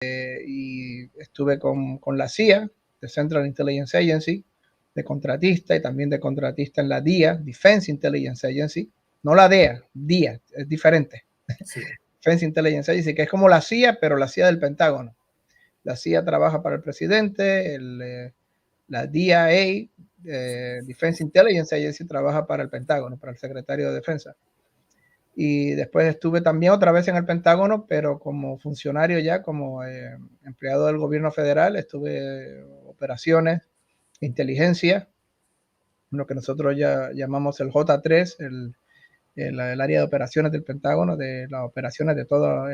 y estuve con la CIA, the Central Intelligence Agency, de contratista y también de contratista en la DIA, Defense Intelligence Agency, no la DEA, DIA, es diferente. Sí. Defense Intelligence Agency, que es como la CIA, pero la CIA del Pentágono. La CIA trabaja para el presidente, la DIA, Defense Intelligence Agency, trabaja para el Pentágono, para el secretario de Defensa. Y después estuve también otra vez en el Pentágono, pero como funcionario ya, como empleado del gobierno federal, estuve operaciones, inteligencia, lo que nosotros ya llamamos el J3, el área de operaciones del Pentágono, de las operaciones de toda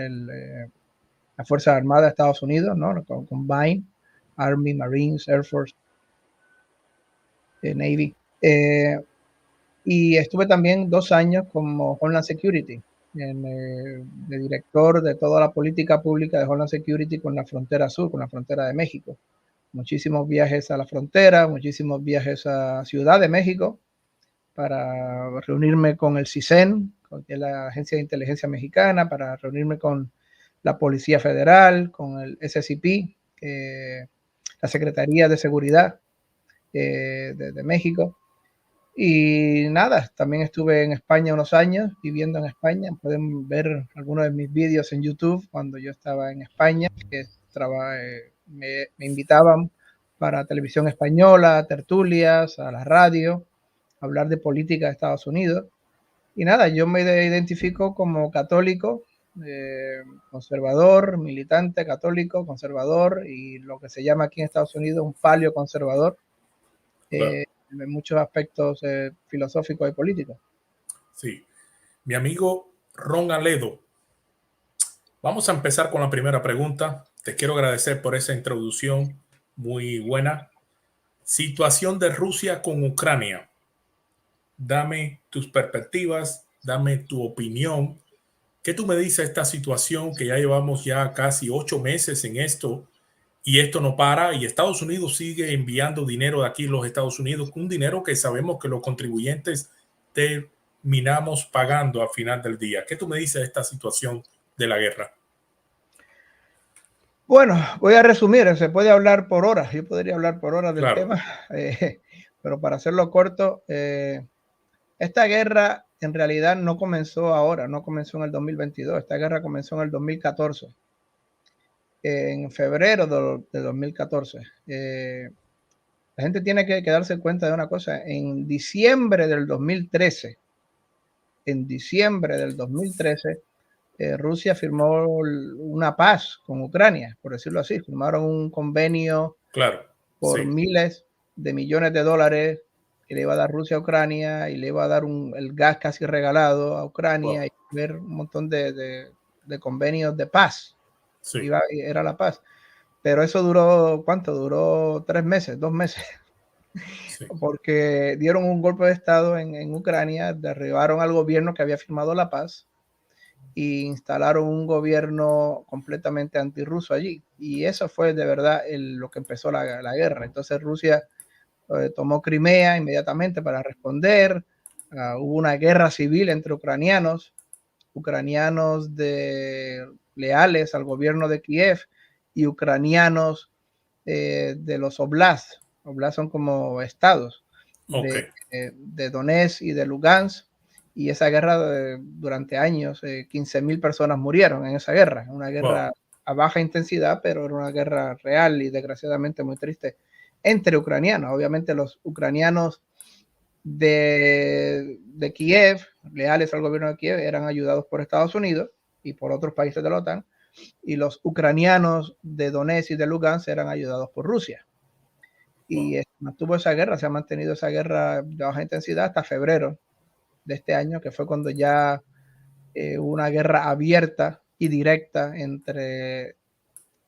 la Fuerza Armada de Estados Unidos, ¿no? Combine, Army, Marines, Air Force, Navy. Y estuve también 2 años como Homeland Security, de director de toda la política pública de Homeland Security con la frontera sur, con la frontera de México. Muchísimos viajes a la frontera, muchísimos viajes a Ciudad de México para reunirme con el CISEN, que es la Agencia de Inteligencia Mexicana, para reunirme con la Policía Federal, con el SCP, la Secretaría de Seguridad de México. Y nada, también estuve en España unos años, viviendo en España. Pueden ver algunos de mis vídeos en YouTube cuando yo estaba en España, que me invitaban para televisión española, tertulias, a la radio, a hablar de política de Estados Unidos. Y nada, yo me identifico como católico, conservador, militante católico, conservador, y lo que se llama aquí en Estados Unidos un paleoconservador. Claro. En muchos aspectos filosóficos y políticos. Sí. Mi amigo Ron Aledo, vamos a empezar con la primera pregunta. Te quiero agradecer por esa introducción muy buena. Situación de Rusia con Ucrania. Dame tus perspectivas, dame tu opinión. ¿Qué tú me dices de esta situación que ya llevamos ya casi 8 meses en esto y esto no para y Estados Unidos sigue enviando dinero de aquí a los Estados Unidos, un dinero que sabemos que los contribuyentes terminamos pagando al final del día? ¿Qué tú me dices de esta situación de la guerra? Bueno, voy a resumir, se puede hablar por horas, yo podría hablar por horas del tema, pero para hacerlo corto, esta guerra en realidad no comenzó ahora, no comenzó en el 2022, esta guerra comenzó en el 2014, en febrero de 2014. La gente tiene que darse cuenta de una cosa, en diciembre del 2013, Rusia firmó una paz con Ucrania, por decirlo así. Firmaron un convenio por miles de millones de dólares que le iba a dar Rusia a Ucrania y le iba a dar el gas casi regalado a Ucrania y ver un montón de convenios de paz. Sí. Era la paz. Pero eso duró, ¿cuánto? Duró 3 meses, 2 meses. Sí. Porque dieron un golpe de Estado en Ucrania, derribaron al gobierno que había firmado la paz e instalaron un gobierno completamente antirruso allí. Y eso fue de verdad lo que empezó la guerra. Entonces Rusia tomó Crimea inmediatamente para responder. Hubo una guerra civil entre ucranianos leales al gobierno de Kiev y ucranianos de los oblasts. Oblasts son como estados de Donetsk y de Lugansk. Y esa guerra durante años, 15,000 personas murieron en esa guerra. Una guerra a baja intensidad, pero era una guerra real y desgraciadamente muy triste entre ucranianos. Obviamente los ucranianos de Kiev, leales al gobierno de Kiev, eran ayudados por Estados Unidos y por otros países de la OTAN. Y los ucranianos de Donetsk y de Lugansk eran ayudados por Rusia. Y mantuvo esa guerra, se ha mantenido esa guerra de baja intensidad hasta febrero de este año, que fue cuando ya hubo una guerra abierta y directa entre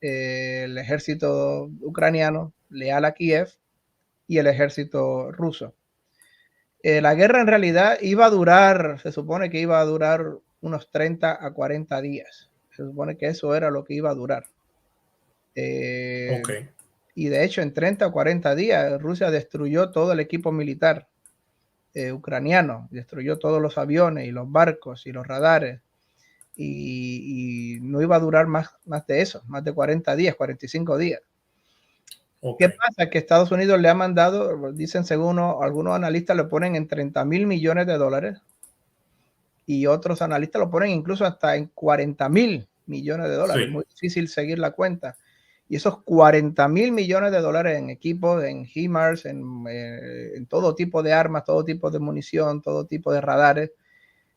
el ejército ucraniano leal a Kiev y el ejército ruso. La guerra en realidad iba a durar, se supone que iba a durar unos 30 a 40 días. Se supone que eso era lo que iba a durar. Y de hecho, en 30 o 40 días, Rusia destruyó todo el equipo militar ucraniano, destruyó todos los aviones y los barcos y los radares. y no iba a durar más de eso, más de 40 días, 45 días. Okay. ¿Qué pasa? Que Estados Unidos le ha mandado, dicen según algunos analistas, lo ponen en $30,000 millones y otros analistas lo ponen incluso hasta en $40,000 millones. Sí. Muy difícil seguir la cuenta. Y esos $40,000 millones en equipos, en HIMARS, en todo tipo de armas, todo tipo de munición, todo tipo de radares,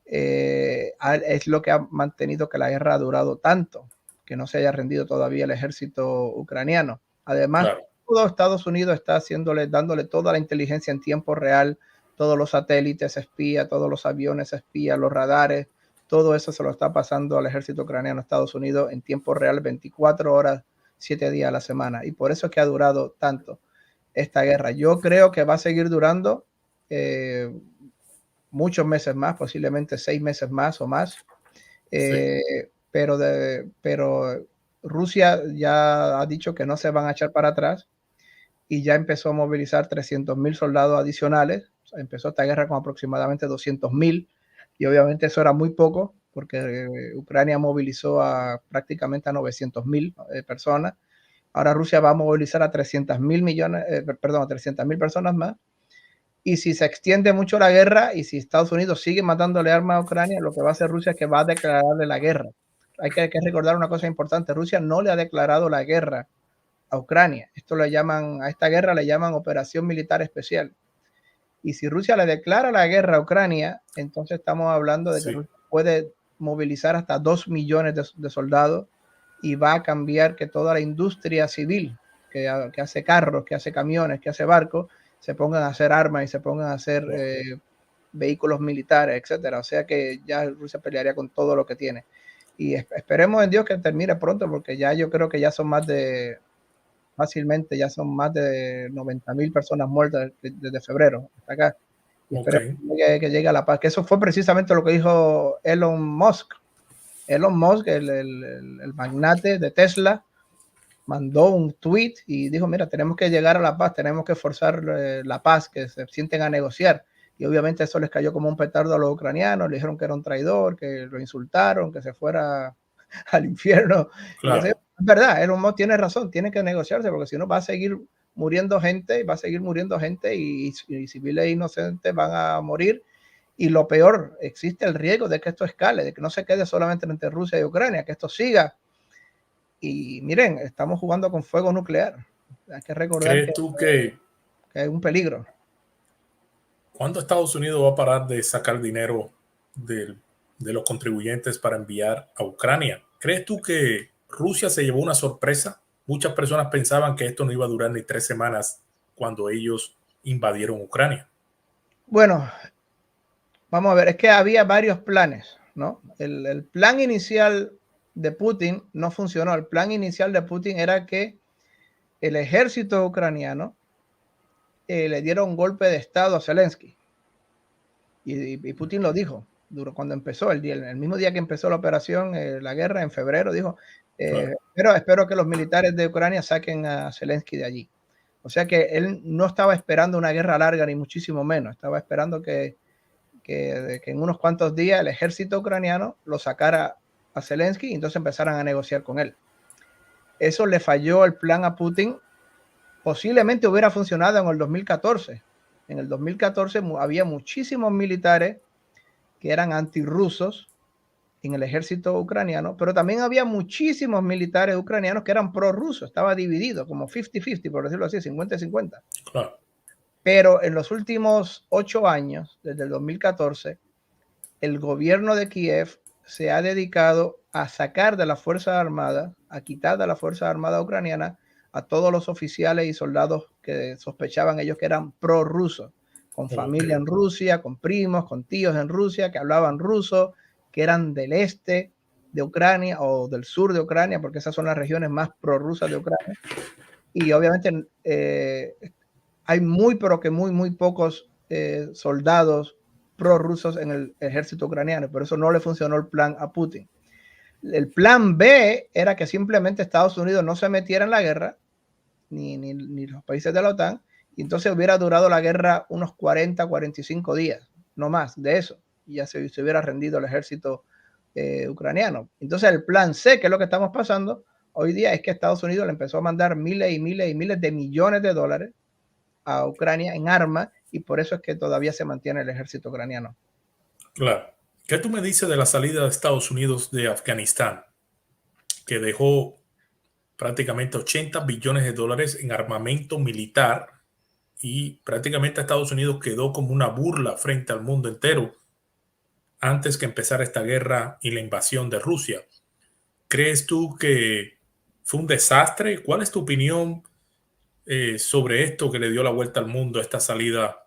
es lo que ha mantenido que la guerra ha durado tanto, que no se haya rendido todavía el ejército ucraniano. Además, claro, todo Estados Unidos está dándole toda la inteligencia en tiempo real, todos los satélites espía, todos los aviones espía, los radares, todo eso se lo está pasando al ejército ucraniano, Estados Unidos, en tiempo real, 24 horas, 7 días a la semana. Y por eso es que ha durado tanto esta guerra. Yo creo que va a seguir durando muchos meses más, posiblemente 6 meses más o más. Sí. Pero Rusia ya ha dicho que no se van a echar para atrás y ya empezó a movilizar 300,000 soldados adicionales. O sea, empezó esta guerra con aproximadamente 200,000 y obviamente eso era muy poco porque Ucrania movilizó prácticamente a 900,000 personas. Ahora Rusia va a movilizar a 300,000 personas más. Y si se extiende mucho la guerra y si Estados Unidos sigue mandándole armas a Ucrania, lo que va a hacer Rusia es que va a declararle la guerra. Hay que recordar una cosa importante. Rusia no le ha declarado la guerra a Ucrania. A esta guerra le llaman operación militar especial. Y si Rusia le declara la guerra a Ucrania, entonces estamos hablando de que Rusia puede movilizar hasta 2 millones de soldados y va a cambiar que toda la industria civil que hace carros, que hace camiones, que hace barcos, se pongan a hacer armas y se pongan a hacer vehículos militares, etcétera. O sea que ya Rusia pelearía con todo lo que tiene. Y esperemos en Dios que termine pronto, porque ya yo creo que ya son fácilmente ya son más de 90,000 personas muertas desde febrero hasta acá. Y esperemos que llegue a la paz. Que eso fue precisamente lo que dijo Elon Musk. Elon Musk, el magnate de Tesla, mandó un tweet y dijo, mira, tenemos que llegar a la paz, tenemos que forzar la paz, que se sienten a negociar. Y obviamente eso les cayó como un petardo a los ucranianos, le dijeron que era un traidor, que lo insultaron, que se fuera al infierno. Claro. Es verdad, Elon Musk tiene razón, tiene que negociarse, porque si no va a seguir muriendo gente y civiles inocentes van a morir. Y lo peor, existe el riesgo de que esto escale, de que no se quede solamente entre Rusia y Ucrania, que esto siga. Y miren, estamos jugando con fuego nuclear. Hay que recordar que es un peligro. ¿Cuándo Estados Unidos va a parar de sacar dinero de los contribuyentes para enviar a Ucrania? ¿Crees tú que Rusia se llevó una sorpresa? Muchas personas pensaban que esto no iba a durar ni 3 semanas cuando ellos invadieron Ucrania. Bueno, vamos a ver, es que había varios planes, ¿no? El plan inicial de Putin no funcionó. El plan inicial de Putin era que el ejército ucraniano le diera un golpe de estado a Zelensky. Y Putin lo dijo cuando empezó, el mismo día que empezó la operación, la guerra, en febrero, dijo, claro, espero que los militares de Ucrania saquen a Zelensky de allí. O sea que él no estaba esperando una guerra larga, ni muchísimo menos. Estaba esperando que en unos cuantos días el ejército ucraniano lo sacara a Zelensky y entonces empezaran a negociar con él. Eso le falló el plan a Putin. Posiblemente hubiera funcionado en el 2014. En el 2014 había muchísimos militares que eran antirrusos en el ejército ucraniano, pero también había muchísimos militares ucranianos que eran prorrusos. Estaba dividido como 50-50, por decirlo así, 50-50. Claro. Pero en los últimos 8 años, desde el 2014, el gobierno de Kiev se ha dedicado a sacar de la Fuerza Armada, a quitar de la Fuerza Armada ucraniana a todos los oficiales y soldados que sospechaban ellos que eran prorrusos, con familia en Rusia, con primos, con tíos en Rusia, que hablaban ruso, que eran del este de Ucrania o del sur de Ucrania, porque esas son las regiones más prorrusas de Ucrania. Y obviamente hay muy pocos soldados prorrusos en el ejército ucraniano, por eso no le funcionó el plan a Putin. El plan B era que simplemente Estados Unidos no se metiera en la guerra, ni los países de la OTAN, y entonces hubiera durado la guerra unos 40, 45 días, no más de eso, y ya se hubiera rendido el ejército ucranianos. Entonces el plan C, que es lo que estamos pasando hoy día, es que Estados Unidos le empezó a mandar miles y miles y miles de millones de dólares a Ucrania en armas, y por eso es que todavía se mantiene el ejército ucraniano. Claro. ¿Qué tú me dices de la salida de Estados Unidos de Afganistán, que dejó prácticamente 80 billones de dólares en armamento militar y prácticamente Estados Unidos quedó como una burla frente al mundo entero antes que empezara esta guerra y la invasión de Rusia? ¿Crees tú que fue un desastre? ¿Cuál es tu opinión sobre esto que le dio la vuelta al mundo, esta salida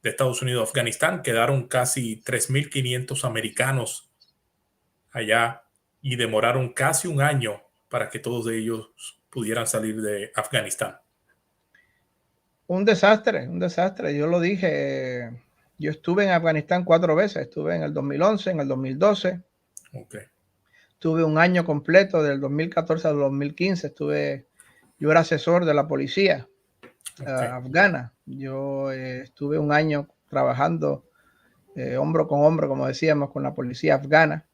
de Estados Unidos a Afganistán? Quedaron casi 3.500 americanos allá y demoraron casi un año para que todos ellos pudieran salir de Afganistán. Un desastre, un desastre. Yo lo dije, yo estuve en Afganistán 4 veces. Estuve en el 2011, en el 2012. Okay. Tuve un año completo, del 2014 al 2015. Yo era asesor de la policía afgana. Yo estuve un año trabajando hombro con hombro, como decíamos, con la policía afgana.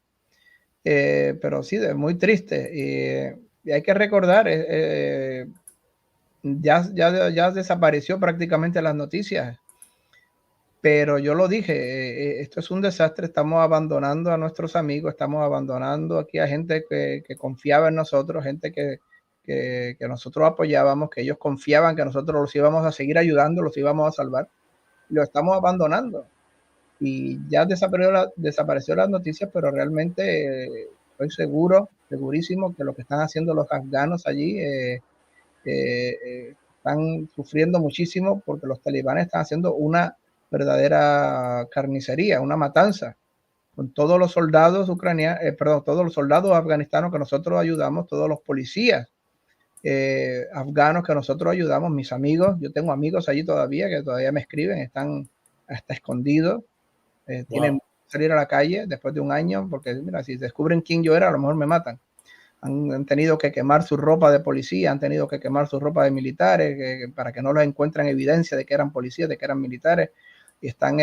Pero sí, muy triste. Y hay que recordar, ya desapareció prácticamente las noticias. Pero yo lo dije, esto es un desastre, estamos abandonando a nuestros amigos, estamos abandonando aquí a gente que confiaba en nosotros, gente que nosotros apoyábamos, que ellos confiaban que nosotros los íbamos a seguir ayudando, los íbamos a salvar. Lo estamos abandonando. Y ya desapareció las noticias, pero realmente estoy segurísimo que lo que están haciendo los afganos allí están sufriendo muchísimo, porque los talibanes están haciendo una verdadera carnicería, una matanza con todos los soldados ucranianos, todos los soldados afganistanos que nosotros ayudamos, todos los policías afganos que nosotros ayudamos, mis amigos. Yo tengo amigos allí todavía que todavía me escriben, están hasta escondidos, tienen que salir a la calle después de un año, porque mira, si descubren quién yo era, a lo mejor me matan. Han tenido que quemar su ropa de policía, han tenido que quemar su ropa de militares para que no los encuentren evidencia de que eran policías, de que eran militares, y están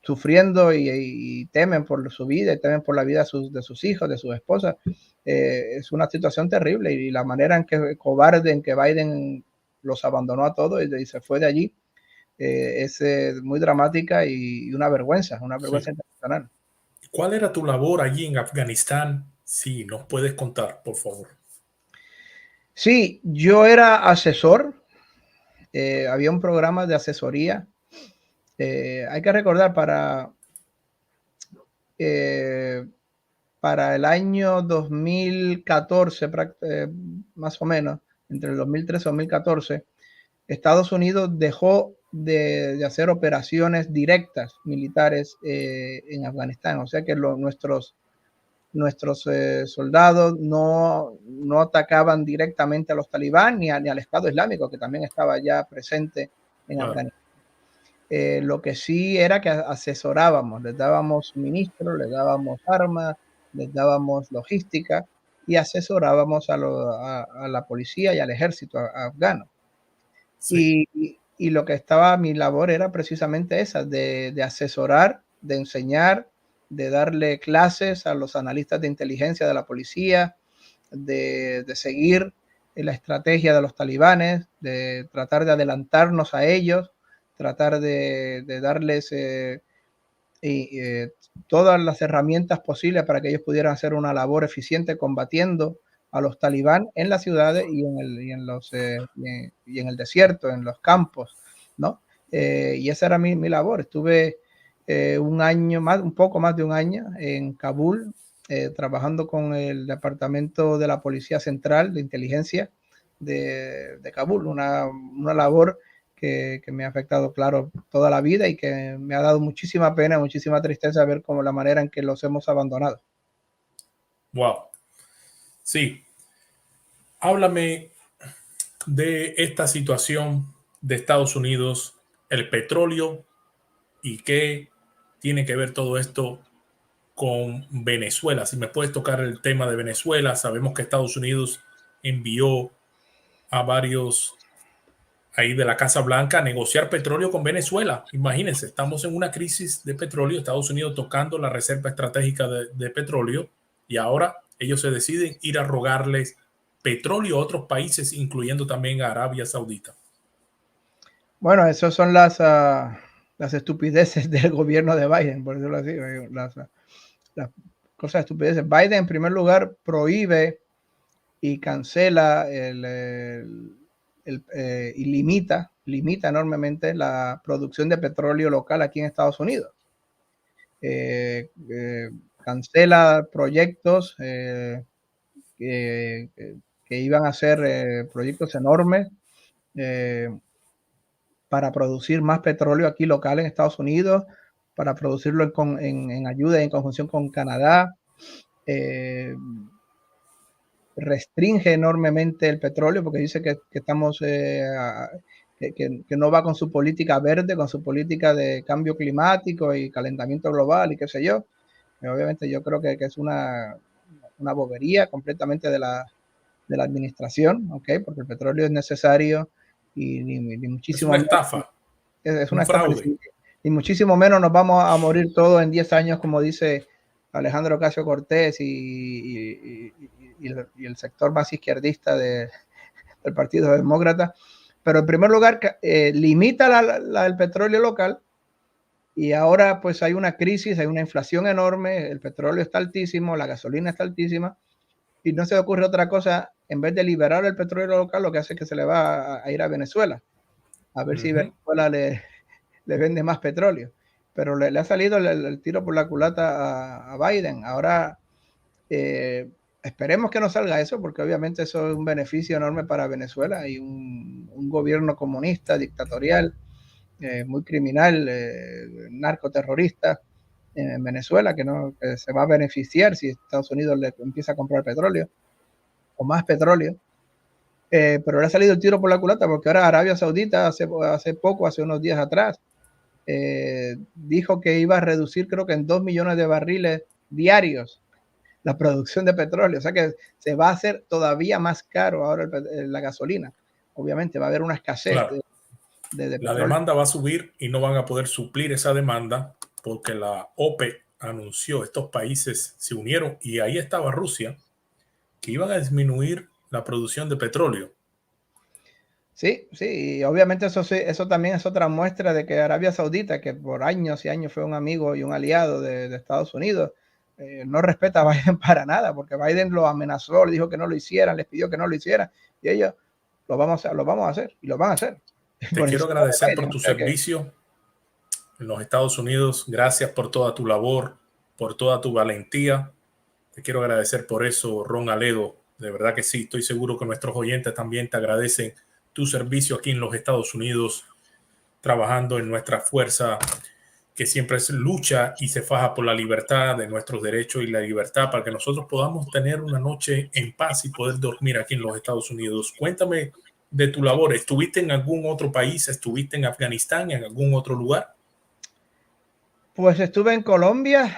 sufriendo y temen por su vida, y temen por la vida de sus hijos, de sus esposas. Es una situación terrible, y la manera en que cobarde en que Biden los abandonó a todos y se fue de allí es muy dramática y una vergüenza Sí. internacional. ¿Cuál era tu labor allí en Afganistán? Sí, nos puedes contar, por favor. Sí, yo era asesor. Había un programa de asesoría. Hay que recordar, para el año 2014, más o menos, entre el 2013 y 2014, Estados Unidos dejó de hacer operaciones directas militares en Afganistán. O sea que nuestros soldados no atacaban directamente a los talibán ni al Estado Islámico, que también estaba ya presente en Afganistán. Lo que sí era que asesorábamos, les dábamos suministros, les dábamos armas, les dábamos logística, y asesorábamos a la policía y al ejército afgano. Sí. Y lo que estaba, mi labor era precisamente esa, de asesorar, de enseñar, de darle clases a los analistas de inteligencia de la policía, de seguir la estrategia de los talibanes, de tratar de adelantarnos a ellos, tratar de darles todas las herramientas posibles para que ellos pudieran hacer una labor eficiente combatiendo a los talibán en las ciudades y en el desierto, en los campos, ¿no? Y esa era mi labor. Estuve un poco más de un año en Kabul, trabajando con el Departamento de la Policía Central de Inteligencia de Kabul, una labor que me ha afectado, claro, toda la vida, y que me ha dado muchísima pena, muchísima tristeza ver cómo la manera en que los hemos abandonado. Wow. Sí. Háblame de esta situación de Estados Unidos, el petróleo, y qué tiene que ver todo esto con Venezuela. Si me puedes tocar el tema de Venezuela. Sabemos que Estados Unidos envió a varios ahí de la Casa Blanca a negociar petróleo con Venezuela. Imagínense, estamos en una crisis de petróleo, Estados Unidos tocando la reserva estratégica de petróleo, y ahora ellos se deciden ir a rogarles petróleo a otros países, incluyendo también a Arabia Saudita. Bueno, esas son las estupideces del gobierno de Biden, por decirlo así, las cosas estupideces. Biden, en primer lugar, prohíbe y cancela y limita enormemente la producción de petróleo local aquí en Estados Unidos. Cancela proyectos que iban a ser proyectos enormes para producir más petróleo aquí local en Estados Unidos, para producirlo en ayuda y en conjunción con Canadá. Restringe enormemente el petróleo porque dice que estamos que no va con su política verde, con su política de cambio climático y calentamiento global y qué sé yo. Obviamente yo creo que es una bobería completamente de la administración, ¿okay? Porque el petróleo es necesario y ni muchísimo es una estafa, es un una estafa, fraude. Y muchísimo menos nos vamos a morir todos en 10 años, como dice Alejandro Ocasio-Cortez y el sector más izquierdista del Partido Demócrata. Pero en primer lugar, limita el petróleo local, y ahora pues hay una crisis, hay una inflación enorme, el petróleo está altísimo, la gasolina está altísima, y no se le ocurre otra cosa, en vez de liberar el petróleo local, lo que hace es que se le va a ir a Venezuela, a ver si Venezuela le vende más petróleo. Pero le ha salido el tiro por la culata a Biden. Ahora esperemos que no salga eso, porque obviamente eso es un beneficio enorme para Venezuela y un gobierno comunista, dictatorial, muy criminal, narcoterrorista en Venezuela, que se va a beneficiar si Estados Unidos le empieza a comprar petróleo o más petróleo. Pero le ha salido el tiro por la culata, porque ahora Arabia Saudita hace unos días atrás, dijo que iba a reducir, creo que en 2 millones de barriles diarios, la producción de petróleo. O sea que se va a hacer todavía más caro ahora la gasolina. Obviamente va a haber una escasez, claro, de la petróleo. demanda va a subir y no van a poder suplir esa demanda porque la OPEC anunció, estos países se unieron, y ahí estaba Rusia, que iban a disminuir la producción de petróleo. Sí, y obviamente eso también es otra muestra de que Arabia Saudita, que por años y años fue un amigo y un aliado de Estados Unidos, no respeta a Biden para nada, porque Biden lo amenazó, le dijo que no lo hicieran, les pidió que no lo hicieran, y ellos lo vamos a hacer, y lo van a hacer. Te quiero agradecer por tu servicio en los Estados Unidos. Gracias por toda tu labor, por toda tu valentía. Te quiero agradecer por eso, Ron Aledo. De verdad que sí, estoy seguro que nuestros oyentes también te agradecen tu servicio aquí en los Estados Unidos, trabajando en nuestra fuerza que siempre lucha y se faja por la libertad de nuestros derechos y la libertad para que nosotros podamos tener una noche en paz y poder dormir aquí en los Estados Unidos. Cuéntame de tu labor. ¿Estuviste en algún otro país? ¿Estuviste en Afganistán, en algún otro lugar? Pues estuve en Colombia,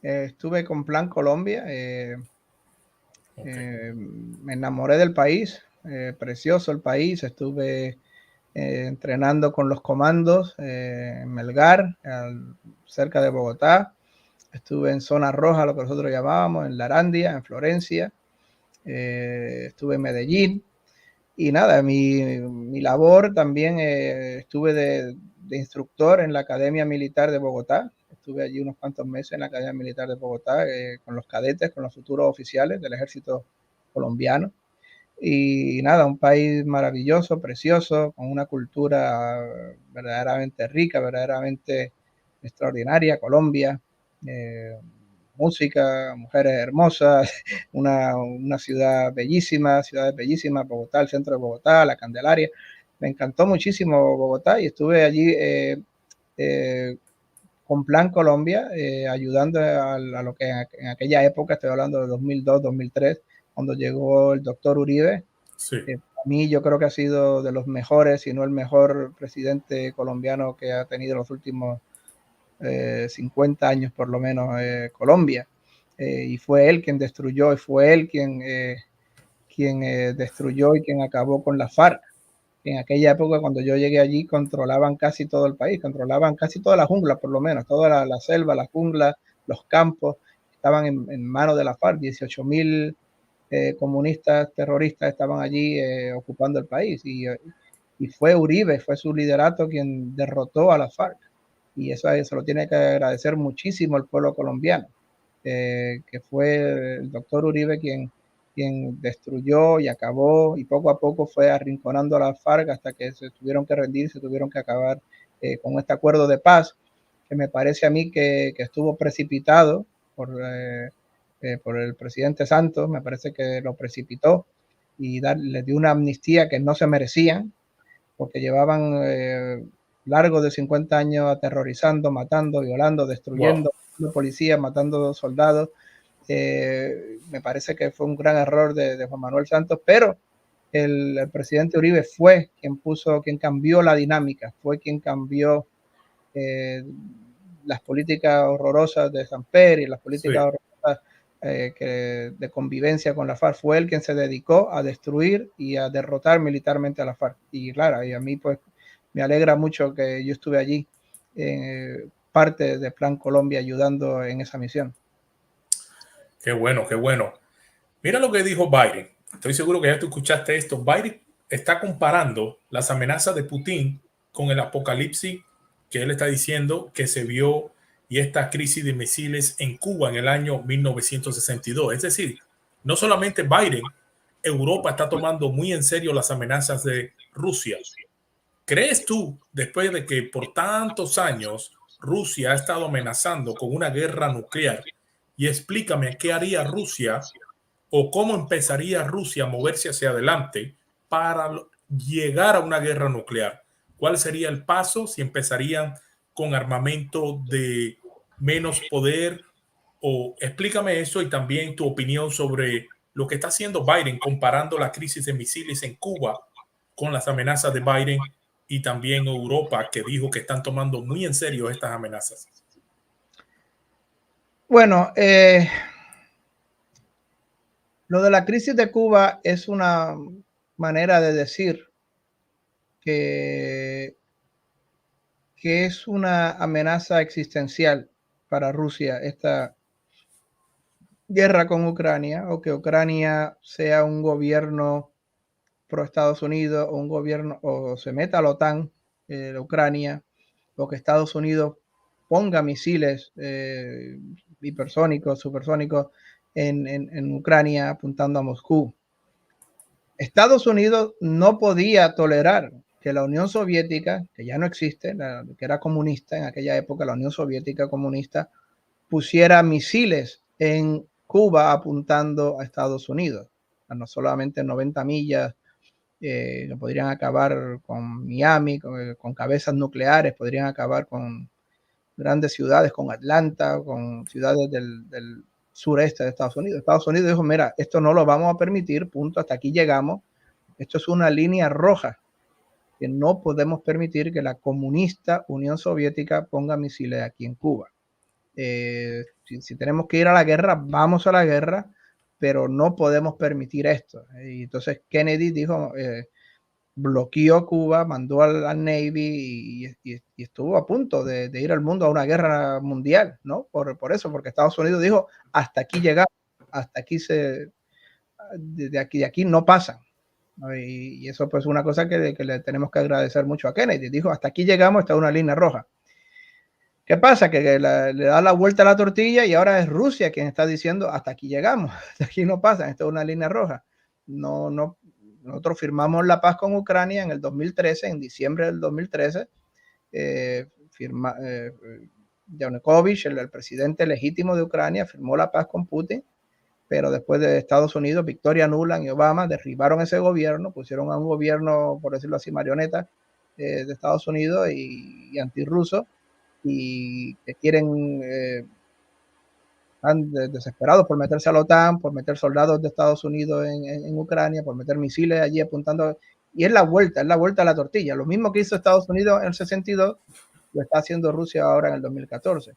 estuve con Plan Colombia, me enamoré del país, precioso el país. Estuve entrenando con los comandos en Melgar, cerca de Bogotá. Estuve en zona roja, lo que nosotros llamábamos, en Larandia, en Florencia. Estuve en Medellín. Y nada, mi labor también, estuve de instructor en la Academia Militar de Bogotá. Estuve allí unos cuantos meses en la Academia Militar de Bogotá, con los cadetes, con los futuros oficiales del ejército colombiano. Y nada, un país maravilloso, precioso, con una cultura verdaderamente rica, verdaderamente extraordinaria, Colombia. Música, mujeres hermosas, una ciudad bellísima, ciudades bellísimas, Bogotá, el centro de Bogotá, la Candelaria. Me encantó muchísimo Bogotá y estuve allí con Plan Colombia, ayudando a lo que en aquella época, estoy hablando de 2002, 2003, cuando llegó el doctor Uribe. Sí. Para mí yo creo que ha sido de los mejores, si no el mejor presidente colombiano que ha tenido los últimos 50 años por lo menos Colombia, y fue él quien destruyó, y fue él quien destruyó y quien acabó con la FARC, En aquella época, cuando yo llegué allí, controlaban casi todo el país, controlaban casi toda la jungla, por lo menos, toda la selva, la jungla, los campos, estaban en manos de la FARC. 18.000 comunistas terroristas estaban allí ocupando el país. Y fue Uribe, fue su liderato quien derrotó a la FARC. Y eso se lo tiene que agradecer muchísimo el pueblo colombiano, que fue el doctor Uribe quien destruyó y acabó, y poco a poco fue arrinconando a la FARC hasta que se tuvieron que rendir, se tuvieron que acabar con este acuerdo de paz, que me parece a mí que estuvo precipitado por el presidente Santos. Me parece que lo precipitó y les dio una amnistía que no se merecían, porque llevaban largo de 50 años aterrorizando, matando, violando, destruyendo, wow, policías, matando soldados. Me parece que fue un gran error de Juan Manuel Santos, pero el presidente Uribe fue quien cambió la dinámica, fue quien cambió las políticas horrorosas de Samper y las políticas horrorosas de convivencia con la FARC. Fue él quien se dedicó a destruir y a derrotar militarmente a la FARC. Y claro, y a mí pues me alegra mucho que yo estuve allí, parte de Plan Colombia, ayudando en esa misión. Qué bueno, qué bueno. Mira lo que dijo Biden. Estoy seguro que ya tú escuchaste esto. Biden está comparando las amenazas de Putin con el apocalipsis que él está diciendo que se vio y esta crisis de misiles en Cuba en el año 1962. Es decir, no solamente Biden, Europa está tomando muy en serio las amenazas de Rusia. ¿Crees tú, después de que por tantos años Rusia ha estado amenazando con una guerra nuclear, y explícame qué haría Rusia o cómo empezaría Rusia a moverse hacia adelante para llegar a una guerra nuclear? ¿Cuál sería el paso si empezarían con armamento de menos poder? O explícame eso y también tu opinión sobre lo que está haciendo Biden comparando la crisis de misiles en Cuba con las amenazas de Biden y también Europa, que dijo que están tomando muy en serio estas amenazas. Bueno, lo de la crisis de Cuba es una manera de decir que es una amenaza existencial para Rusia esta guerra con Ucrania, o que Ucrania sea un gobierno pro Estados Unidos, o un gobierno, o se meta a la OTAN, Ucrania, o que Estados Unidos ponga misiles hipersónicos, supersónicos en Ucrania apuntando a Moscú. Estados Unidos no podía tolerar que la Unión Soviética, que ya no existe, que era comunista en aquella época, la Unión Soviética comunista, pusiera misiles en Cuba apuntando a Estados Unidos, a no solamente 90 millas, que podrían acabar con Miami, con cabezas nucleares, podrían acabar con grandes ciudades, con Atlanta, con ciudades del sureste de Estados Unidos. Estados Unidos dijo, mira, esto no lo vamos a permitir, punto, hasta aquí llegamos. Esto es una línea roja, que no podemos permitir que la comunista Unión Soviética ponga misiles aquí en Cuba. Si tenemos que ir a la guerra, vamos a la guerra, pero no podemos permitir esto. Y entonces Kennedy dijo, bloqueó Cuba, mandó al Navy y estuvo a punto de ir al mundo a una guerra mundial, ¿no? Por eso, porque Estados Unidos dijo, hasta aquí llegamos, hasta aquí de aquí no pasan. Y eso pues es una cosa que le tenemos que agradecer mucho a Kennedy. Dijo, hasta aquí llegamos, está una línea roja. ¿Qué pasa? Que le da la vuelta a la tortilla y ahora es Rusia quien está diciendo, hasta aquí llegamos, hasta aquí no pasa, esto es una línea roja. Nosotros firmamos la paz con Ucrania en el 2013, en diciembre del 2013. Yanukovych, el presidente legítimo de Ucrania, firmó la paz con Putin, pero después de Estados Unidos, Victoria Nuland y Obama derribaron ese gobierno, pusieron a un gobierno, por decirlo así, marioneta de Estados Unidos y antirruso, y que quieren, están desesperados por meterse a la OTAN, por meter soldados de Estados Unidos en Ucrania, por meter misiles allí apuntando, y es la vuelta a la tortilla. Lo mismo que hizo Estados Unidos en el 62, lo está haciendo Rusia ahora en el 2014.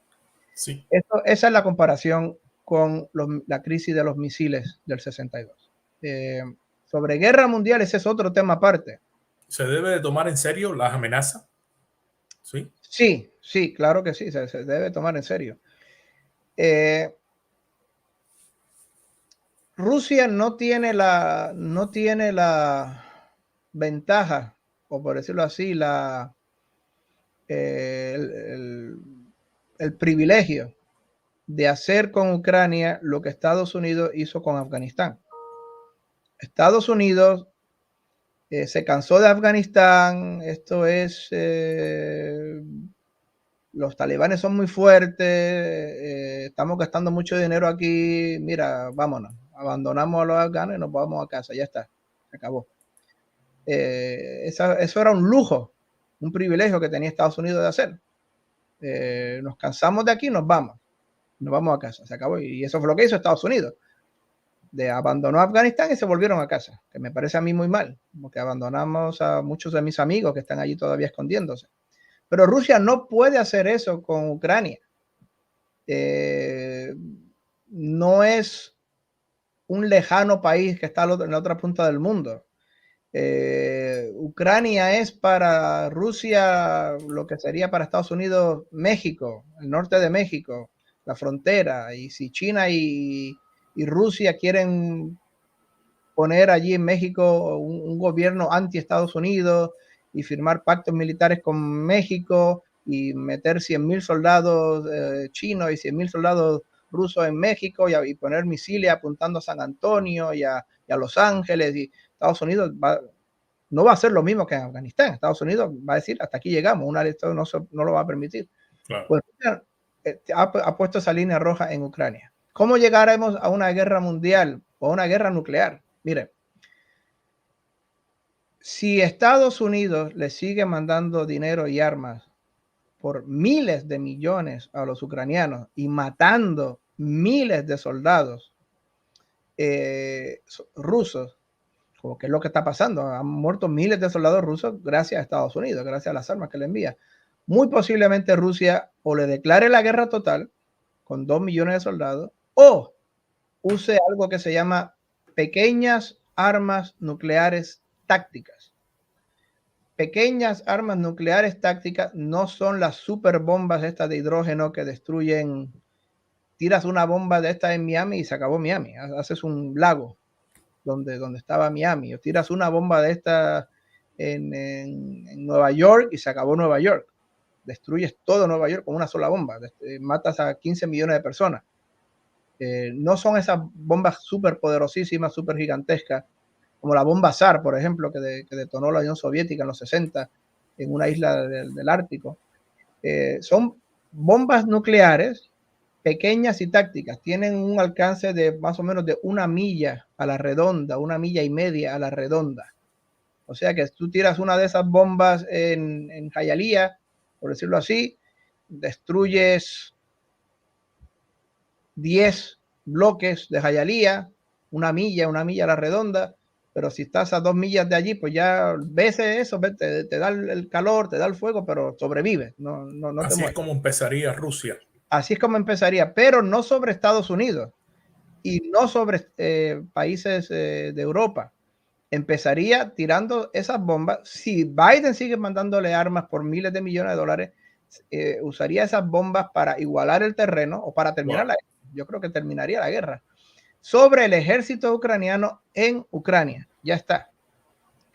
Sí. Esa es la comparación con la crisis de los misiles del 62. Sobre guerra mundial, ese es otro tema aparte. ¿Se debe de tomar en serio las amenazas? Sí. Sí, sí, claro que sí, se debe tomar en serio. Rusia no tiene la ventaja, o por decirlo así, el privilegio de hacer con Ucrania lo que Estados Unidos hizo con Afganistán. Estados Unidos se cansó de Afganistán, los talibanes son muy fuertes, estamos gastando mucho dinero aquí, mira, vámonos, abandonamos a los afganos y nos vamos a casa, ya está, se acabó. Eso era un lujo, un privilegio que tenía Estados Unidos de hacer. Nos cansamos de aquí, nos vamos a casa, se acabó. Y eso fue lo que hizo Estados Unidos. Abandonó Afganistán y se volvieron a casa, que me parece a mí muy mal, porque abandonamos a muchos de mis amigos que están allí todavía escondiéndose. Pero Rusia no puede hacer eso con Ucrania. No es un lejano país que está en la otra punta del mundo. Ucrania es para Rusia lo que sería para Estados Unidos México, el norte de México, la frontera. Y si China y Rusia quieren poner allí en México un gobierno anti-Estados Unidos y firmar pactos militares con México y meter 100,000 soldados chinos y 100,000 soldados rusos en México y poner misiles apuntando a San Antonio y a Los Ángeles, y Estados Unidos no va a ser lo mismo que en Afganistán. Estados Unidos va a decir, hasta aquí llegamos, esto no lo va a permitir. Claro. Pues ha puesto esa línea roja en Ucrania. ¿Cómo llegaremos a una guerra mundial o a una guerra nuclear? Mire, si Estados Unidos le sigue mandando dinero y armas por miles de millones a los ucranianos y matando miles de soldados rusos, como que es lo que está pasando, han muerto miles de soldados rusos gracias a Estados Unidos, gracias a las armas que le envía. Muy posiblemente Rusia o le declare la guerra total con 2 millones de soldados o use algo que se llama pequeñas armas nucleares tácticas. Pequeñas armas nucleares tácticas no son las super bombas estas de hidrógeno que destruyen. Tiras una bomba de esta en Miami y se acabó Miami. Haces un lago donde estaba Miami. O tiras una bomba de esta en Nueva York y se acabó Nueva York. Destruyes todo Nueva York con una sola bomba. Matas a 15 millones de personas. No son esas bombas súper poderosísimas, súper gigantescas, como la bomba Tsar, por ejemplo, que detonó la Unión Soviética en los 60 en una isla del Ártico. Son bombas nucleares pequeñas y tácticas. Tienen un alcance de más o menos de 1 milla a la redonda, 1,5 millas a la redonda. O sea que tú tiras una de esas bombas en Hialeah, por decirlo así, destruyes 10 bloques de Hialeah, 1 milla a la redonda, pero si estás a 2 millas de allí, pues ya ves eso, te da el calor, te da el fuego, pero sobrevives. No Así es como empezaría Rusia. Así es como empezaría, pero no sobre Estados Unidos y no sobre países de Europa. Empezaría tirando esas bombas. Si Biden sigue mandándole armas por miles de millones de dólares, usaría esas bombas para igualar el terreno o para terminar la guerra. Yo creo que terminaría la guerra sobre el ejército ucraniano en Ucrania. Ya está.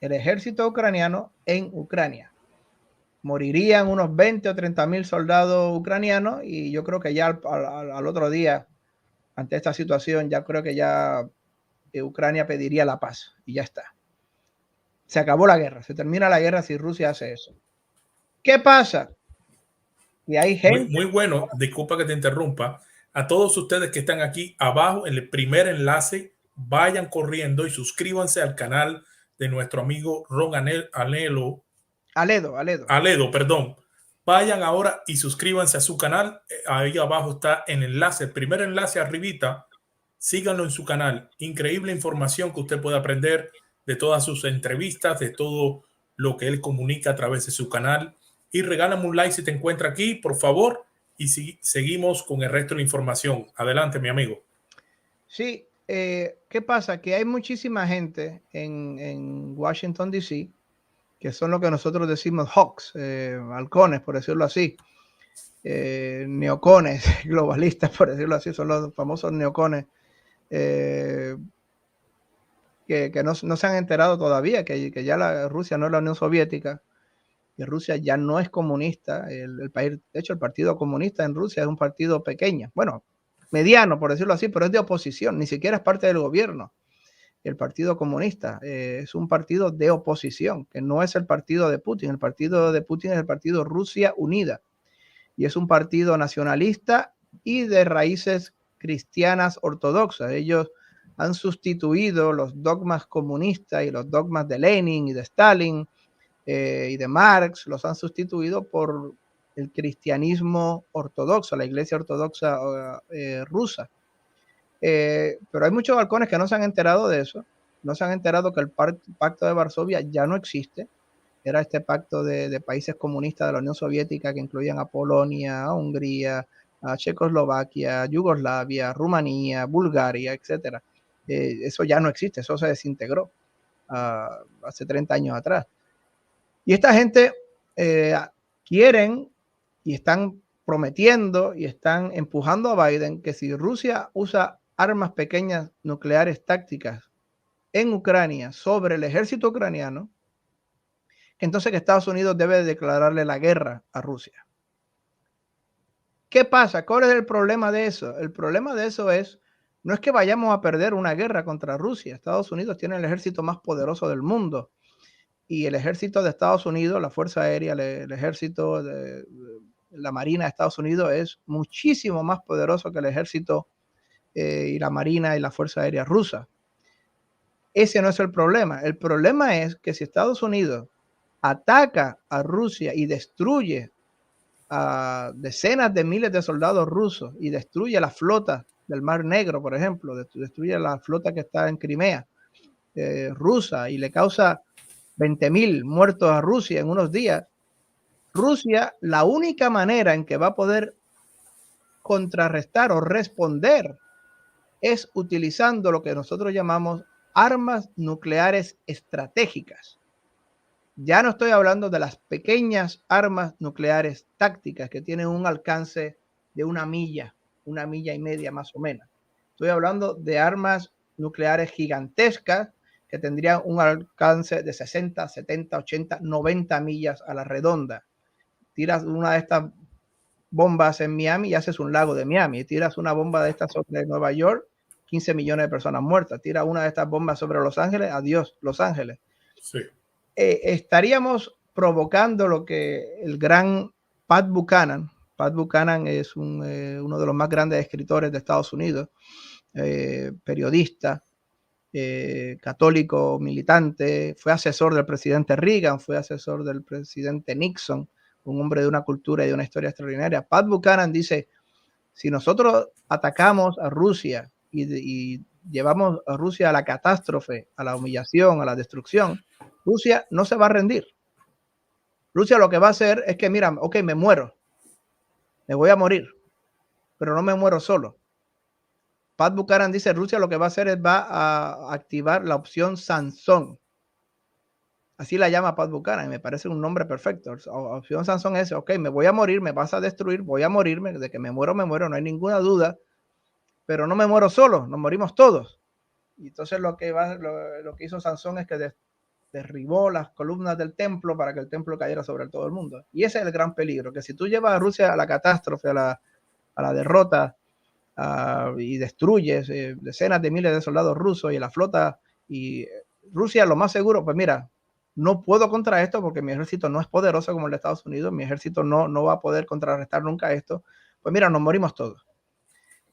El ejército ucraniano en Ucrania. Morirían unos 20 o 30,000 soldados ucranianos y yo creo que ya al otro día, ante esta situación, ya creo que ya Ucrania pediría la paz y ya está. Se acabó la guerra, se termina la guerra si Rusia hace eso. ¿Qué pasa? Y hay gente... Muy bueno, disculpa que te interrumpa. A todos ustedes que están aquí abajo en el primer enlace, vayan corriendo y suscríbanse al canal de nuestro amigo Ron Aledo, perdón. Vayan ahora y suscríbanse a su canal. Ahí abajo está el enlace, el primer enlace arribita. Síganlo en su canal. Increíble información que usted puede aprender de todas sus entrevistas, de todo lo que él comunica a través de su canal. Y regálame un like si te encuentra aquí, por favor. Y seguimos con el resto de la información. Adelante, mi amigo. Sí, ¿qué pasa? Que hay muchísima gente en Washington, D.C., que son lo que nosotros decimos hawks, halcones, por decirlo así, neocones, globalistas, por decirlo así, son los famosos neocones, que no se han enterado todavía que ya Rusia no es la Unión Soviética, que Rusia ya no es comunista. El país, de hecho, el Partido Comunista en Rusia es un partido pequeño, bueno, mediano, por decirlo así, pero es de oposición, ni siquiera es parte del gobierno. El Partido Comunista es un partido de oposición, que no es el partido de Putin. El partido de Putin es el partido Rusia Unida, y es un partido nacionalista y de raíces cristianas ortodoxas. Ellos han sustituido los dogmas comunistas y los dogmas de Lenin y de Stalin y de Marx, los han sustituido por el cristianismo ortodoxo, la iglesia ortodoxa rusa. Pero hay muchos halcones que no se han enterado de eso, no se han enterado que el pacto de Varsovia ya no existe. Era este pacto de países comunistas de la Unión Soviética que incluían a Polonia, a Hungría, a Checoslovaquia, Yugoslavia, Rumanía, Bulgaria, etc. Eso ya no existe, eso se desintegró hace 30 años atrás. Y esta gente quieren y están prometiendo y están empujando a Biden que si Rusia usa armas pequeñas nucleares tácticas en Ucrania sobre el ejército ucraniano, entonces que Estados Unidos debe declararle la guerra a Rusia. ¿Qué pasa? ¿Cuál es el problema de eso? El problema de eso no es que vayamos a perder una guerra contra Rusia. Estados Unidos tiene el ejército más poderoso del mundo. Y el ejército de Estados Unidos, la Fuerza Aérea, el ejército de la Marina de Estados Unidos es muchísimo más poderoso que el ejército y la Marina y la Fuerza Aérea rusa. Ese no es el problema. El problema es que si Estados Unidos ataca a Rusia y destruye a decenas de miles de soldados rusos y destruye la flota del Mar Negro, por ejemplo, destruye la flota que está en Crimea rusa y le causa 20.000 muertos a Rusia en unos días, Rusia, la única manera en que va a poder contrarrestar o responder es utilizando lo que nosotros llamamos armas nucleares estratégicas. Ya no estoy hablando de las pequeñas armas nucleares tácticas que tienen un alcance de una milla y media más o menos. Estoy hablando de armas nucleares gigantescas que tendrían un alcance de 60, 70, 80, 90 millas a la redonda. Tiras una de estas bombas en Miami y haces un lago de Miami. Tiras una bomba de estas sobre Nueva York, 15 millones de personas muertas. Tiras una de estas bombas sobre Los Ángeles, adiós, Los Ángeles. Sí. Estaríamos provocando lo que el gran Pat Buchanan es uno de los más grandes escritores de Estados Unidos, periodista, católico militante, fue asesor del presidente Reagan, fue asesor del presidente Nixon, un hombre de una cultura y de una historia extraordinaria. Pat Buchanan dice, si nosotros atacamos a Rusia y llevamos a Rusia a la catástrofe, a la humillación, a la destrucción, Rusia no se va a rendir. Rusia lo que va a hacer es que, mira, ok, me muero, me voy a morir, pero no me muero solo. Pat Buchanan dice, Rusia lo que va a hacer es va a activar la opción Sansón. Así la llama Pat Buchanan, y me parece un nombre perfecto. La opción Sansón es, ok, me voy a morir, me vas a destruir, voy a morirme, de que me muero, no hay ninguna duda, pero no me muero solo, nos morimos todos. Y entonces lo que hizo Sansón es que derribó las columnas del templo para que el templo cayera sobre todo el mundo. Y ese es el gran peligro, que si tú llevas a Rusia a la catástrofe, a la derrota, y destruyes decenas de miles de soldados rusos y la flota, y Rusia lo más seguro, pues mira, no puedo contra esto porque mi ejército no es poderoso como el de Estados Unidos, mi ejército no va a poder contrarrestar nunca esto, pues mira, nos morimos todos.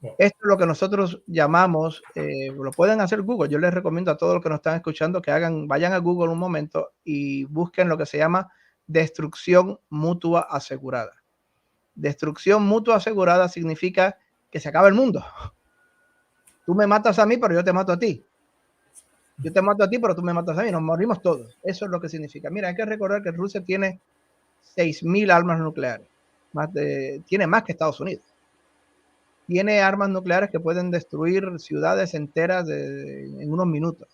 Wow. Esto es lo que nosotros llamamos, lo pueden hacer Google, yo les recomiendo a todos los que nos están escuchando que vayan a Google un momento y busquen lo que se llama destrucción mutua asegurada. Destrucción mutua asegurada significa que se acaba el mundo. Tú me matas a mí, pero yo te mato a ti. Yo te mato a ti, pero tú me matas a mí. Nos morimos todos. Eso es lo que significa. Mira, hay que recordar que Rusia tiene 6.000 armas nucleares. Tiene más que Estados Unidos. Tiene armas nucleares que pueden destruir ciudades enteras en unos minutos.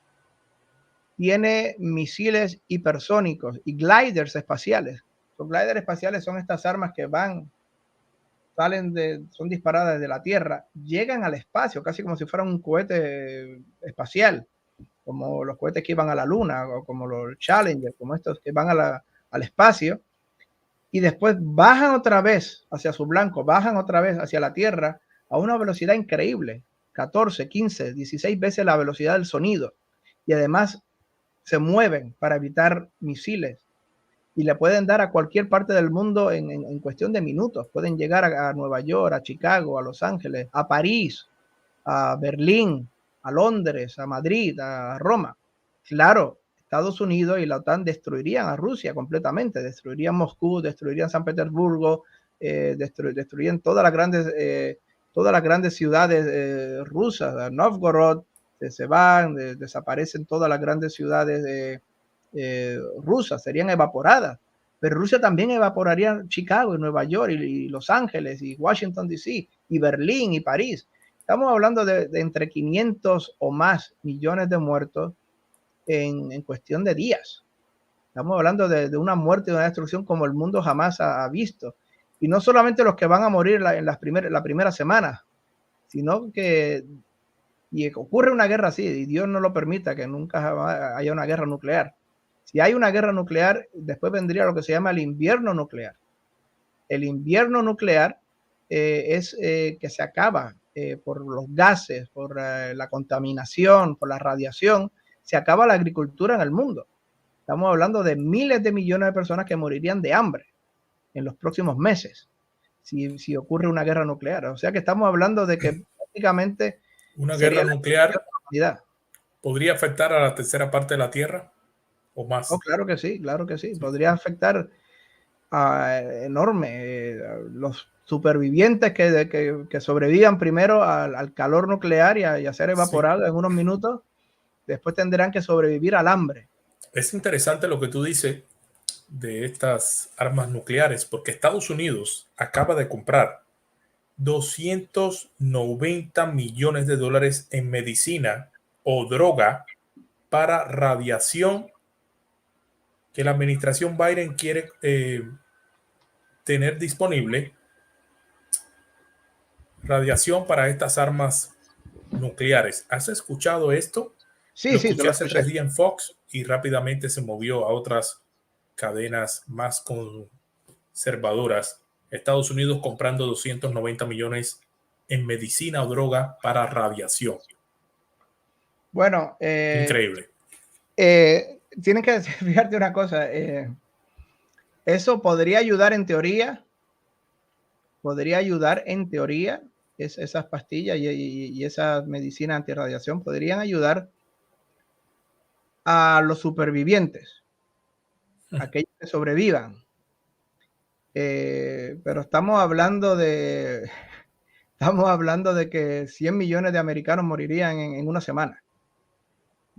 tiene misiles hipersónicos y gliders espaciales. Los gliders espaciales son estas armas que son disparadas desde la Tierra, llegan al espacio, casi como si fuera un cohete espacial, como los cohetes que iban a la Luna, o como los Challenger, como estos que van al espacio, y después bajan otra vez hacia su blanco, bajan otra vez hacia la Tierra a una velocidad increíble, 14, 15, 16 veces la velocidad del sonido, y además se mueven para evitar misiles y le pueden dar a cualquier parte del mundo en cuestión de minutos. Pueden llegar a Nueva York, a Chicago, a Los Ángeles, a París, a Berlín, a Londres, a Madrid, a Roma. Claro, Estados Unidos y la OTAN destruirían a Rusia completamente, destruirían Moscú, destruirían San Petersburgo, destruirían todas las grandes ciudades rusas, Novgorod, se van, desaparecen todas las grandes ciudades rusas, serían evaporadas. Pero Rusia también evaporaría Chicago y Nueva York y Los Ángeles y Washington DC y Berlín y París. Estamos hablando de entre 500 o más millones de muertos en cuestión de días. Estamos hablando de una muerte y una destrucción como el mundo jamás ha visto. Y no solamente los que van a morir en la primera semana, sino que ocurre una guerra así, y Dios no lo permita, que nunca haya una guerra nuclear. Si hay una guerra nuclear, después vendría lo que se llama el invierno nuclear. El invierno nuclear es que se acaba por los gases, por la contaminación, por la radiación, se acaba la agricultura en el mundo. Estamos hablando de miles de millones de personas que morirían de hambre en los próximos meses si ocurre una guerra nuclear. O sea que estamos hablando de que prácticamente una guerra nuclear podría afectar a la tercera parte de la Tierra o más. Oh, claro que sí, claro que sí. Podría afectar enorme. Los supervivientes que sobrevivan primero al calor nuclear y a ser evaporados en unos minutos, después tendrán que sobrevivir al hambre. Es interesante lo que tú dices de estas armas nucleares, porque Estados Unidos acaba de comprar 290 millones de dólares en medicina o droga para radiación que la administración Biden quiere tener disponible. Radiación para estas armas nucleares. ¿Has escuchado esto? Sí, lo sí. escuché hace 3 días en Fox y rápidamente se movió a otras cadenas más conservadoras. Estados Unidos comprando 290 millones en medicina o droga para radiación. Bueno, increíble. Tienes que fijarte una cosa. Eso podría ayudar en teoría. Esas pastillas y esas medicinas antirradiación podrían ayudar a los supervivientes, aquellos que sobrevivan. Pero estamos hablando de que 100 millones de americanos morirían en una semana.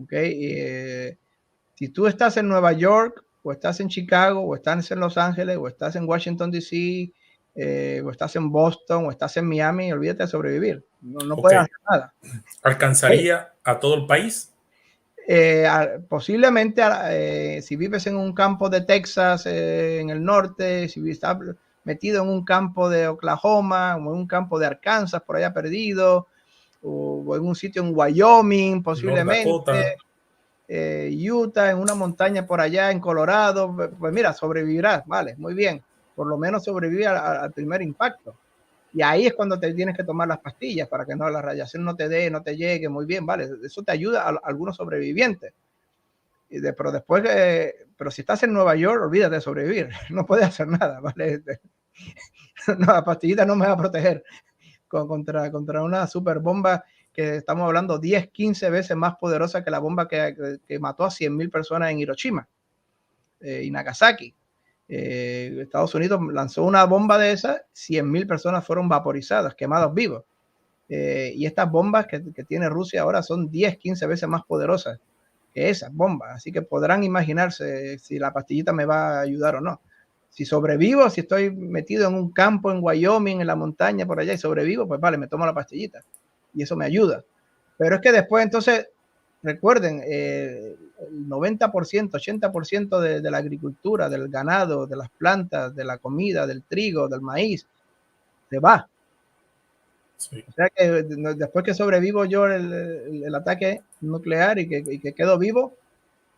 ¿Okay? Si tú estás en Nueva York, o estás en Chicago, o estás en Los Ángeles, o estás en Washington, D.C., o estás en Boston, o estás en Miami, olvídate de sobrevivir. No puedes hacer nada. ¿Alcanzaría a todo el país? Posiblemente, si vives en un campo de Texas, en el norte, si estás metido en un campo de Oklahoma, o en un campo de Arkansas, por allá perdido, o en un sitio en Wyoming, posiblemente, Utah, en una montaña por allá, en Colorado, pues mira, sobrevivirás, vale, muy bien, por lo menos sobrevive al primer impacto. Y ahí es cuando te tienes que tomar las pastillas para que la radiación no te llegue, muy bien, vale, eso te ayuda a algunos sobrevivientes. Pero después, pero si estás en Nueva York, olvídate de sobrevivir, no puedes hacer nada, ¿vale? No, la pastillita no me va a proteger contra una super bomba que estamos hablando 10, 15 veces más poderosa que la bomba que mató a 100,000 personas en Hiroshima y Nagasaki. Estados Unidos lanzó una bomba de esas, 100,000 personas fueron vaporizadas, quemadas vivos. Y estas bombas que tiene Rusia ahora son 10, 15 veces más poderosas que esas bombas. Así que podrán imaginarse si la pastillita me va a ayudar o no. Si sobrevivo, si estoy metido en un campo en Wyoming, en la montaña por allá y sobrevivo, pues vale, me tomo la pastillita y eso me ayuda. Pero es que después, entonces, recuerden, el 90%, 80% de la agricultura, del ganado, de las plantas, de la comida, del trigo, del maíz, se va. Sí. O sea que después que sobrevivo yo el ataque nuclear y que quedo vivo,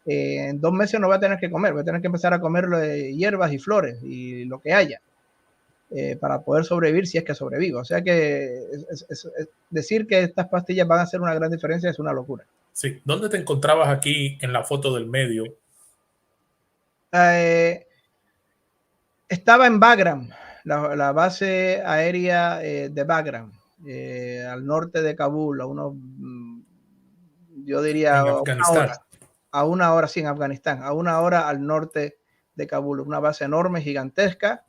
en 2 meses no voy a tener que comer, voy a tener que empezar a comer hierbas y flores y lo que haya para poder sobrevivir si es que sobrevivo. O sea que decir que estas pastillas van a hacer una gran diferencia es una locura. Sí. ¿Dónde te encontrabas aquí en la foto del medio? Estaba en Bagram, la base aérea de Bagram, al norte de Kabul, a unos, yo diría, en Afganistán. A una hora, sí, en Afganistán, a una hora al norte de Kabul, una base enorme, gigantesca,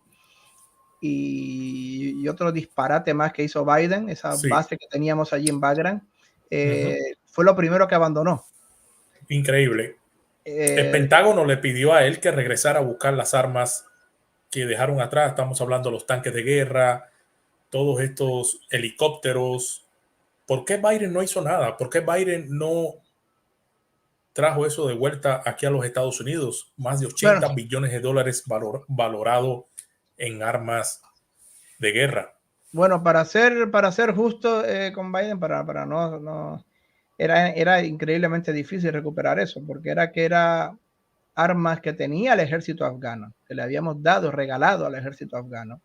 y otro disparate más que hizo Biden, esa base que teníamos allí en Bagram, fue lo primero que abandonó. Increíble. El Pentágono le pidió a él que regresara a buscar las armas que dejaron atrás. Estamos hablando de los tanques de guerra, todos estos helicópteros. ¿Por qué Biden no hizo nada? ¿Por qué Biden no trajo eso de vuelta aquí a los Estados Unidos? Más de 80 billones de dólares valorado en armas de guerra. Bueno, para ser justo con Biden, para no era increíblemente difícil recuperar eso, porque era armas que tenía el ejército afgano, que le habíamos dado, regalado al ejército afgano.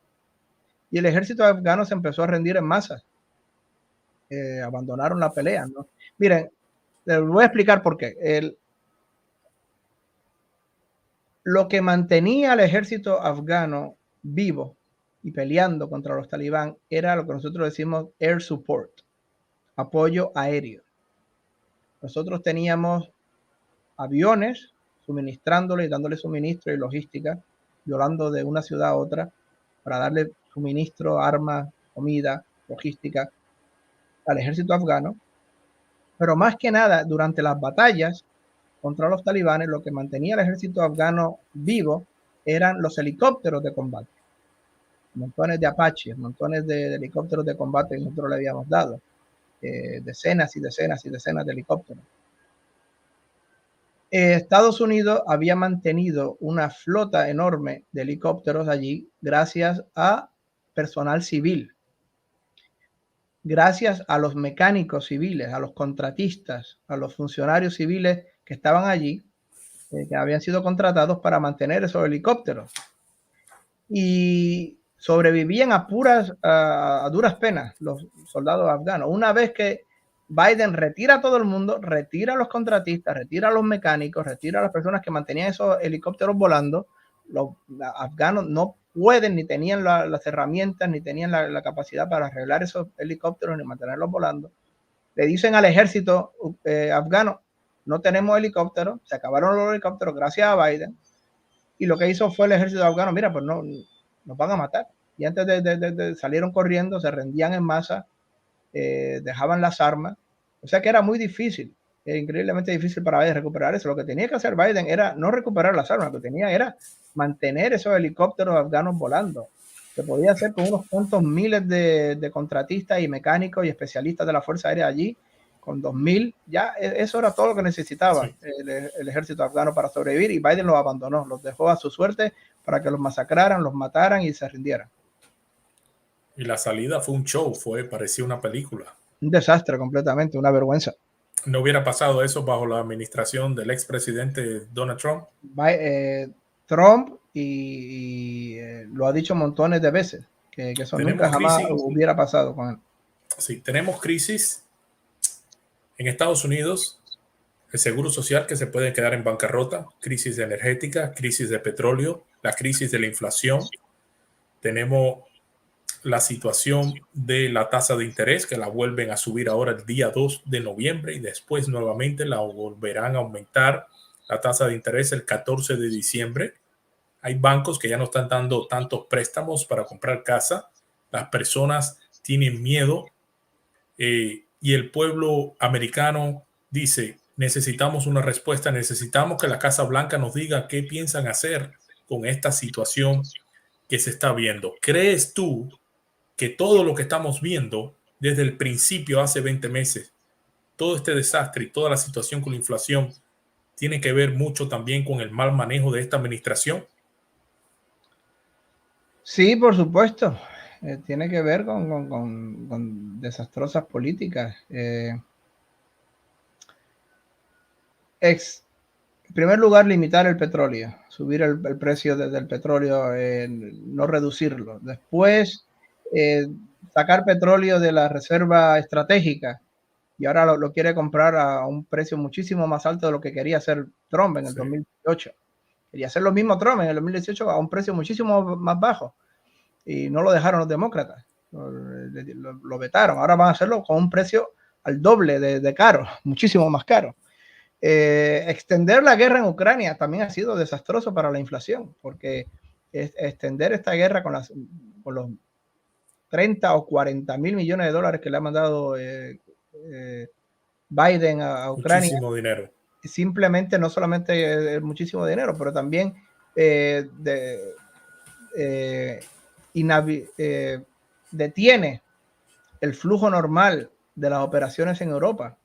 Y el ejército afgano se empezó a rendir en masa. Abandonaron la pelea, ¿no? Miren, les voy a explicar por qué. Lo que mantenía al ejército afgano vivo y peleando contra los talibán era lo que nosotros decimos air support, apoyo aéreo. Nosotros teníamos aviones suministrándole y dándole suministro y logística, volando de una ciudad a otra para darle suministro, armas, comida, logística al ejército afgano. Pero más que nada, durante las batallas contra los talibanes, lo que mantenía al ejército afgano vivo eran los helicópteros de combate. Montones de Apaches, montones de helicópteros de combate que nosotros le habíamos dado. Decenas y decenas y decenas de helicópteros. Estados Unidos había mantenido una flota enorme de helicópteros allí gracias a personal civil, gracias a los mecánicos civiles, a los contratistas, a los funcionarios civiles que estaban allí, que habían sido contratados para mantener esos helicópteros. Y sobrevivían a duras penas los soldados afganos. Una vez que Biden retira a todo el mundo, retira a los contratistas, retira a los mecánicos, retira a las personas que mantenían esos helicópteros volando, los afganos no pueden, ni tenían las herramientas, ni tenían la capacidad para arreglar esos helicópteros, ni mantenerlos volando. Le dicen al ejército afgano, no tenemos helicópteros, se acabaron los helicópteros gracias a Biden, y lo que hizo fue el ejército afgano, mira, pues no, nos van a matar. Y antes de salieron corriendo, se rendían en masa, dejaban las armas. O sea que era muy difícil, increíblemente difícil para Biden recuperar eso. Lo que tenía que hacer Biden era no recuperar las armas, lo que tenía era mantener esos helicópteros afganos volando. Se podía hacer con unos cuantos miles de contratistas y mecánicos y especialistas de la Fuerza Aérea allí, con 2.000, ya eso era todo lo que necesitaba el ejército afgano para sobrevivir, y Biden los abandonó, los dejó a su suerte para que los masacraran, los mataran y se rindieran. Y la salida fue un show, parecía una película. Un desastre completamente, una vergüenza. ¿No hubiera pasado eso bajo la administración del expresidente Donald Trump? Trump y lo ha dicho montones de veces, que eso nunca jamás hubiera pasado con él. Sí, tenemos crisis en Estados Unidos, el seguro social que se puede quedar en bancarrota, crisis energética, crisis de petróleo, la crisis de la inflación. Tenemos la situación de la tasa de interés, que la vuelven a subir ahora el día 2 de noviembre y después nuevamente la volverán a aumentar la tasa de interés el 14 de diciembre. Hay bancos que ya no están dando tantos préstamos para comprar casa. Las personas tienen miedo y el pueblo americano dice, necesitamos una respuesta, necesitamos que la Casa Blanca nos diga qué piensan hacer con esta situación que se está viendo. ¿Crees tú que todo lo que estamos viendo desde el principio, hace 20 meses, todo este desastre y toda la situación con la inflación, tiene que ver mucho también con el mal manejo de esta administración? Sí, por supuesto. Tiene que ver con desastrosas políticas. En primer lugar, limitar el petróleo, subir el precio del petróleo, no reducirlo. Después, sacar petróleo de la reserva estratégica y ahora lo quiere comprar a un precio muchísimo más alto de lo que quería hacer Trump en el 2018. Quería hacer lo mismo Trump en el 2018 a un precio muchísimo más bajo y no lo dejaron los demócratas. Lo vetaron. Ahora van a hacerlo con un precio al doble de caro, muchísimo más caro. Extender la guerra en Ucrania también ha sido desastroso para la inflación, porque extender esta guerra con los 30 o 40 mil millones de dólares que le ha mandado Biden a Ucrania. Muchísimo dinero. Simplemente, no solamente muchísimo dinero, pero también detiene el flujo normal de las operaciones en Europa,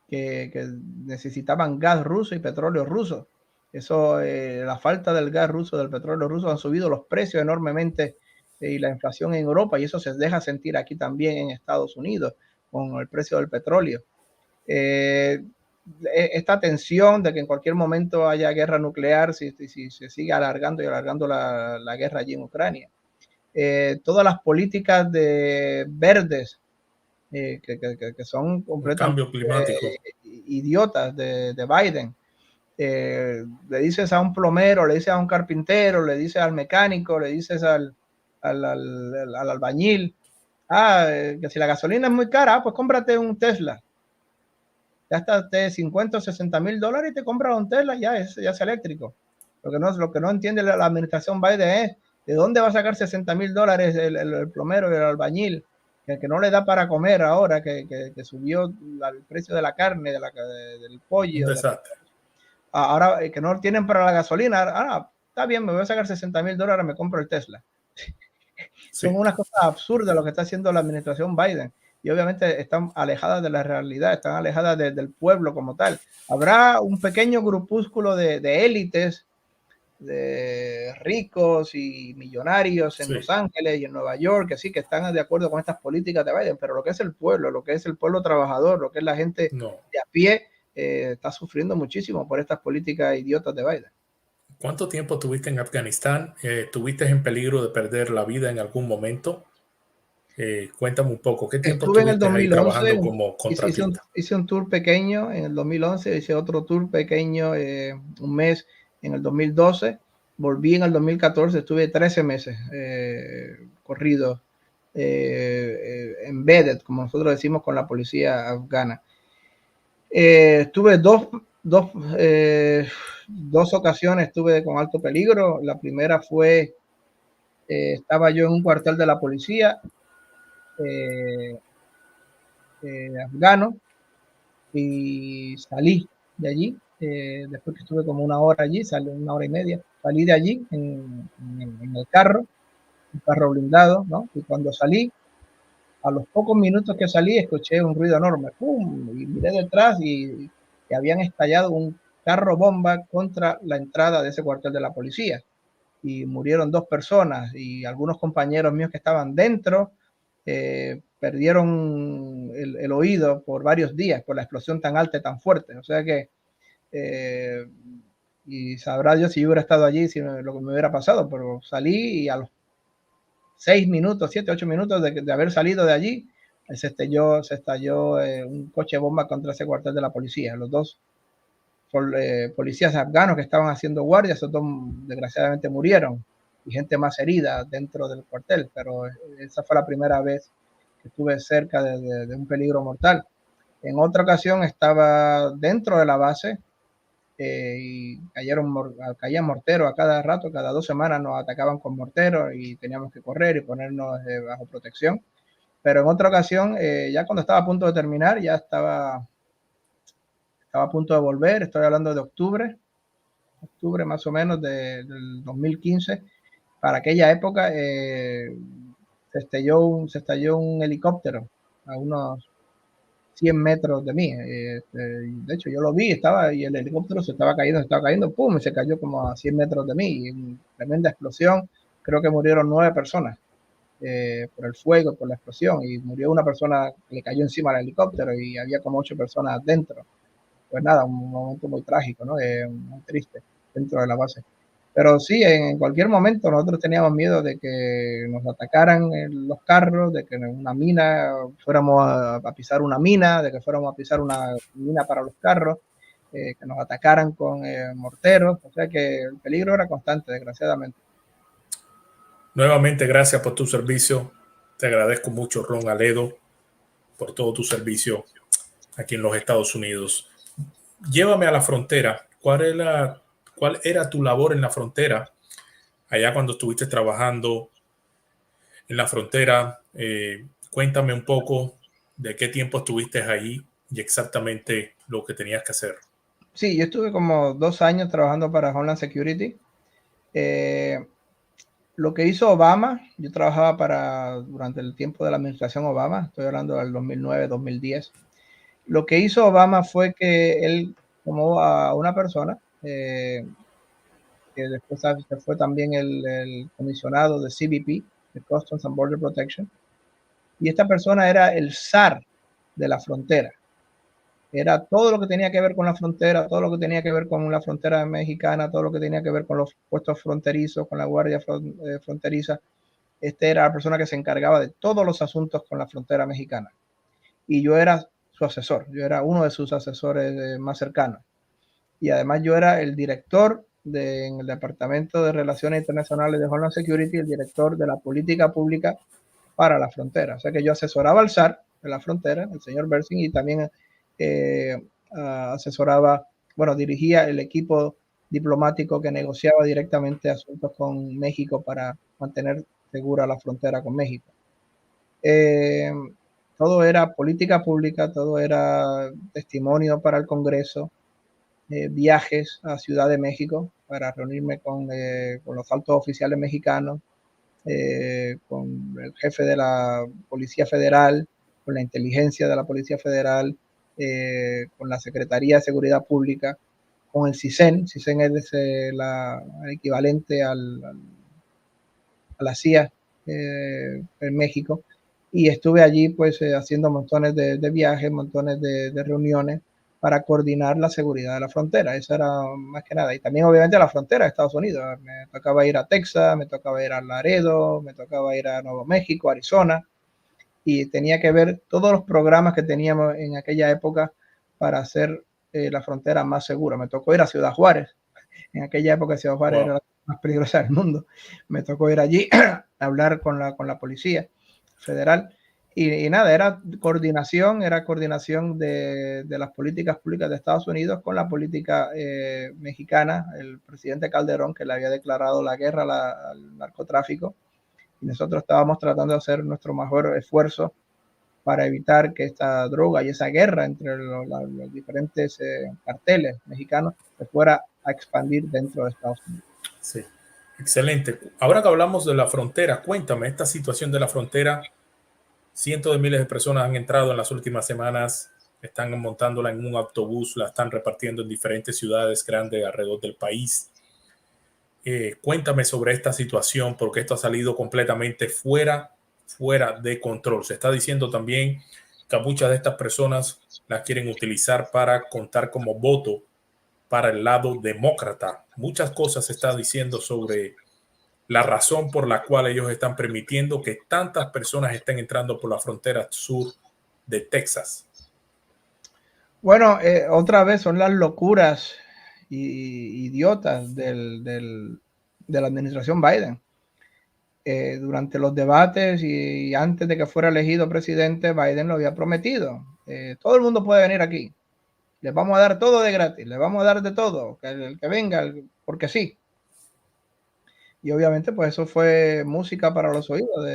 que necesitaban gas ruso y petróleo ruso. Eso, la falta del gas ruso, del petróleo ruso, han subido los precios enormemente y la inflación en Europa, y eso se deja sentir aquí también en Estados Unidos con el precio del petróleo. Esta tensión de que en cualquier momento haya guerra nuclear si se sigue alargando y alargando la guerra allí en Ucrania. Todas las políticas de verdes que son completamente cambio climático. idiotas de Biden. Le dices a un plomero, le dices a un carpintero, le dices al mecánico, le dices al albañil, que si la gasolina es muy cara, pues cómprate un Tesla. Gastaste 50 o 60 mil dólares y te compras un Tesla, ya es eléctrico. Lo que no entiende la administración Biden es de dónde va a sacar 60 mil dólares el plomero y el albañil, que no le da para comer ahora, que subió el precio de la carne, del pollo. Un desastre. Ahora que no tienen para la gasolina, está bien, me voy a sacar 60 mil dólares, me compro el Tesla. Sí. Son unas cosas absurdas lo que está haciendo la administración Biden. Y obviamente están alejadas de la realidad, están alejadas del pueblo como tal. Habrá un pequeño grupúsculo de élites, de ricos y millonarios en Los Ángeles y en Nueva York, que sí, que están de acuerdo con estas políticas de Biden, pero lo que es el pueblo, lo que es el pueblo trabajador, lo que es la gente de a pie, está sufriendo muchísimo por estas políticas idiotas de Biden. ¿Cuánto tiempo tuviste en Afganistán? ¿Tuviste en peligro de perder la vida en algún momento? Cuéntame un poco, ¿qué tiempo Estuve en el estuviste ahí 2011, trabajando como contratista? hice un tour pequeño en el 2011, hice otro tour pequeño un mes en el 2012, volví en el 2014, estuve 13 meses corridos, embedded, como nosotros decimos, con la policía afgana. Estuve dos ocasiones, estuve con alto peligro. La primera fue, estaba yo en un cuartel de la policía afgano y salí de allí, después que estuve como una hora allí, salí una hora y media, salí de allí en el carro, un carro blindado, ¿no? Y cuando salí, a los pocos minutos que salí, escuché un ruido enorme, ¡pum! Y miré detrás y habían estallado un carro bomba contra la entrada de ese cuartel de la policía. Y murieron 2 personas y algunos compañeros míos que estaban dentro perdieron el oído por varios días por la explosión tan alta y tan fuerte. O sea que, y sabrá Dios si yo hubiera estado allí, si lo que me hubiera pasado, pero salí y a los 6 minutos, 7, 8 minutos de haber salido de allí, se estalló un coche bomba contra ese cuartel de la policía. Los dos policías afganos que estaban haciendo guardia, esos dos desgraciadamente murieron y gente más herida dentro del cuartel, pero esa fue la primera vez que estuve cerca de un peligro mortal. En otra ocasión estaba dentro de la base y caían morteros a cada rato, cada 2 semanas nos atacaban con morteros y teníamos que correr y ponernos bajo protección. Pero en otra ocasión, ya cuando estaba a punto de terminar, ya estaba a punto de volver, estoy hablando de octubre más o menos del 2015. Para aquella época se estalló un helicóptero a unos 100 metros de mí. De hecho, yo lo vi, y el helicóptero se estaba cayendo, pum, y se cayó como a 100 metros de mí. Y tremenda explosión. Creo que murieron 9 personas por el fuego, por la explosión. Y murió una persona que le cayó encima del helicóptero y había como 8 personas dentro. Pues nada, un momento muy trágico, ¿no? Muy triste dentro de la base. Pero sí, en cualquier momento nosotros teníamos miedo de que nos atacaran los carros, de que en una mina fuéramos a pisar una mina, de que fuéramos a pisar una mina para los carros, que nos atacaran con morteros. O sea que el peligro era constante, desgraciadamente. Nuevamente, gracias por tu servicio. Te agradezco mucho, Ron Aledo, por todo tu servicio aquí en los Estados Unidos. Llévame a la frontera. ¿Cuál era tu labor en la frontera? Allá cuando estuviste trabajando en la frontera, cuéntame un poco de qué tiempo estuviste ahí y exactamente lo que tenías que hacer. Sí, yo estuve como 2 años trabajando para Homeland Security. Lo que hizo Obama, yo trabajaba durante el tiempo de la administración Obama, estoy hablando del 2009-2010. Lo que hizo Obama fue que él tomó a una persona, que después se fue también el comisionado de CBP, de Customs and Border Protection, y esta persona era el zar de la frontera. Era todo lo que tenía que ver con la frontera, todo lo que tenía que ver con la frontera mexicana, todo lo que tenía que ver con los puestos fronterizos, con la guardia fronteriza. Era la persona que se encargaba de todos los asuntos con la frontera mexicana. Y yo era su asesor, yo era uno de sus asesores más cercanos. Y además yo era el director en el Departamento de Relaciones Internacionales de Homeland Security, el director de la política pública para la frontera. O sea que yo asesoraba al SAR de la frontera, el señor Bersing, y también asesoraba, dirigía el equipo diplomático que negociaba directamente asuntos con México para mantener segura la frontera con México. Todo era política pública, todo era testimonio para el Congreso, viajes a Ciudad de México para reunirme con los altos oficiales mexicanos, con el jefe de la Policía Federal, con la inteligencia de la Policía Federal, con la Secretaría de Seguridad Pública, con el CISEN. CISEN es el equivalente a la CIA en México. Y estuve allí pues haciendo montones de viajes, montones de reuniones para coordinar la seguridad de la frontera. Eso era más que nada. Y también obviamente la frontera de Estados Unidos. Me tocaba ir a Texas, me tocaba ir a Laredo, me tocaba ir a Nuevo México, Arizona. Y tenía que ver todos los programas que teníamos en aquella época para hacer la frontera más segura. Me tocó ir a Ciudad Juárez. En aquella época Ciudad Juárez era la más peligrosa del mundo. Me tocó ir allí a hablar con la policía federal. Y nada, era coordinación de las políticas públicas de Estados Unidos con la política mexicana. El presidente Calderón, que le había declarado la guerra al narcotráfico, y nosotros estábamos tratando de hacer nuestro mejor esfuerzo para evitar que esta droga y esa guerra entre los diferentes carteles mexicanos se fuera a expandir dentro de Estados Unidos. Sí, excelente. Ahora que hablamos de la frontera, cuéntame esta situación de la frontera. Cientos de miles de personas han entrado en las últimas semanas, están montándola en un autobús, la están repartiendo en diferentes ciudades grandes alrededor del país. Cuéntame sobre esta situación, porque esto ha salido completamente fuera de control. Se está diciendo también que muchas de estas personas las quieren utilizar para contar como voto para el lado demócrata. Muchas cosas se están diciendo sobre la razón por la cual ellos están permitiendo que tantas personas estén entrando por la frontera sur de Texas. Bueno, otra vez son las locuras idiotas de la administración Biden. Durante los debates y antes de que fuera elegido presidente, Biden lo había prometido. Todo el mundo puede venir aquí. Les vamos a dar todo de gratis, les vamos a dar de todo, que el que venga, porque sí. Y obviamente pues eso fue música para los oídos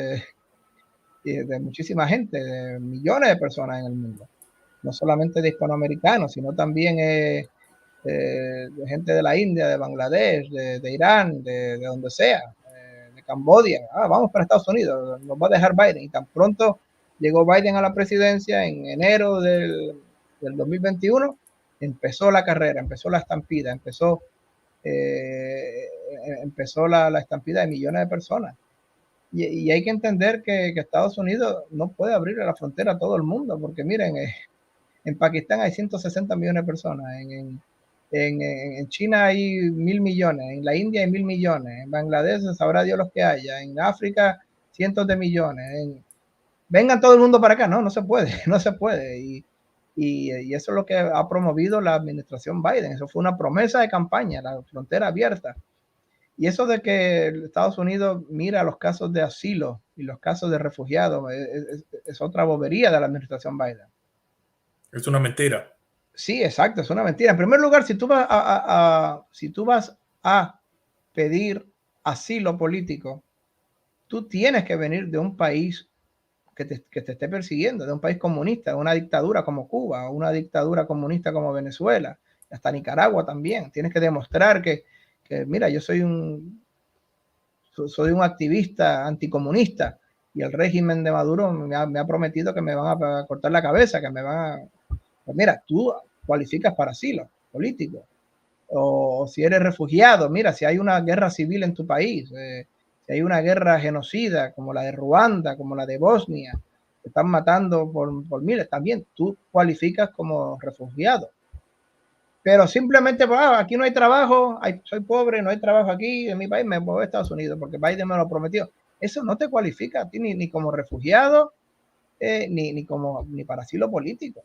de muchísima gente, de millones de personas en el mundo. No solamente de hispanoamericanos, sino también de gente de la India, de Bangladesh, de Irán, de donde sea, de Camboya. Vamos para Estados Unidos, nos va a dejar Biden. Y tan pronto Llegó Biden a la presidencia en enero del 2021, empezó la carrera, empezó la estampida, empezó la estampida de millones de personas. Y hay que entender que Estados Unidos no puede abrir la frontera a todo el mundo, porque miren, en Pakistán hay 160 millones de personas, en China hay 1.000 millones, en la India hay 1.000 millones, en Bangladesh sabrá Dios los que haya, en África cientos de millones. Vengan todo el mundo para acá, no se puede, no se puede. Y eso es lo que ha promovido la administración Biden. Eso fue una promesa de campaña, la frontera abierta. Y eso de que Estados Unidos mira los casos de asilo y los casos de refugiados es otra bobería de la administración Biden. Es una mentira. Sí, exacto, es una mentira. En primer lugar, si tú vas a pedir asilo político, tú tienes que venir de un país que te esté persiguiendo, de un país comunista, de una dictadura como Cuba, o una dictadura comunista como Venezuela, hasta Nicaragua también. Tienes que demostrar que mira, yo soy un activista anticomunista y el régimen de Maduro me ha prometido que me van a cortar la cabeza, que me van a... Pues mira, tú cualificas para asilo político. O si eres refugiado, mira, si hay una guerra civil en tu país, si hay una guerra genocida como la de Ruanda, como la de Bosnia, te están matando por miles, también tú cualificas como refugiado. Pero simplemente, aquí no hay trabajo, soy pobre, no hay trabajo aquí en mi país, me voy a Estados Unidos porque Biden me lo prometió. Eso no te cualifica a ti ni como refugiado, ni para asilo político.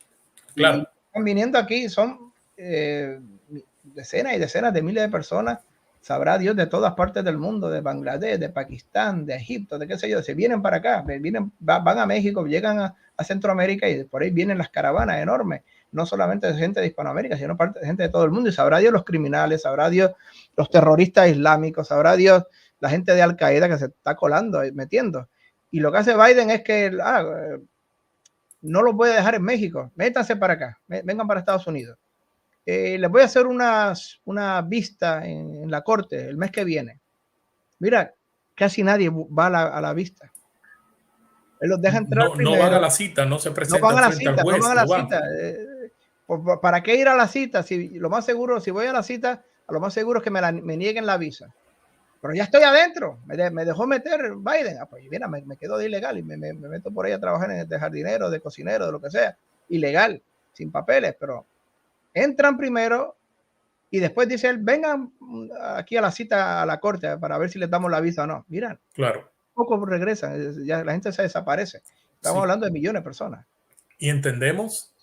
Claro. Y están viniendo aquí, son decenas y decenas de miles de personas, sabrá Dios, de todas partes del mundo, de Bangladesh, de Pakistán, de Egipto, de qué sé yo, se vienen para acá, van a México, llegan a Centroamérica y por ahí vienen las caravanas enormes, no solamente de gente de Hispanoamérica, sino de gente de todo el mundo, y sabrá Dios los criminales, sabrá Dios los terroristas islámicos, sabrá Dios la gente de Al Qaeda que se está colando, metiendo. Y lo que hace Biden es que no los voy a dejar en México, métanse para acá, vengan para Estados Unidos. Les voy a hacer una vista en la corte el mes que viene. Mira, casi nadie va a la vista. Él los deja entrar primero. No van a la cita, no se presentan frente al juez. No van a la cita. ¿Para qué ir a la cita? Si lo más seguro, si voy a la cita, a lo más seguro es que me nieguen la visa. Pero ya estoy adentro, me dejó meter Biden. Pues mira, me quedo de ilegal y me meto por ahí a trabajar de jardinero, de cocinero, de lo que sea. Ilegal, sin papeles, pero entran primero y después dice él, vengan aquí a la cita a la corte para ver si les damos la visa o no. Mira, claro, poco regresan, ya la gente se desaparece. Estamos hablando de millones de personas. Y entendemos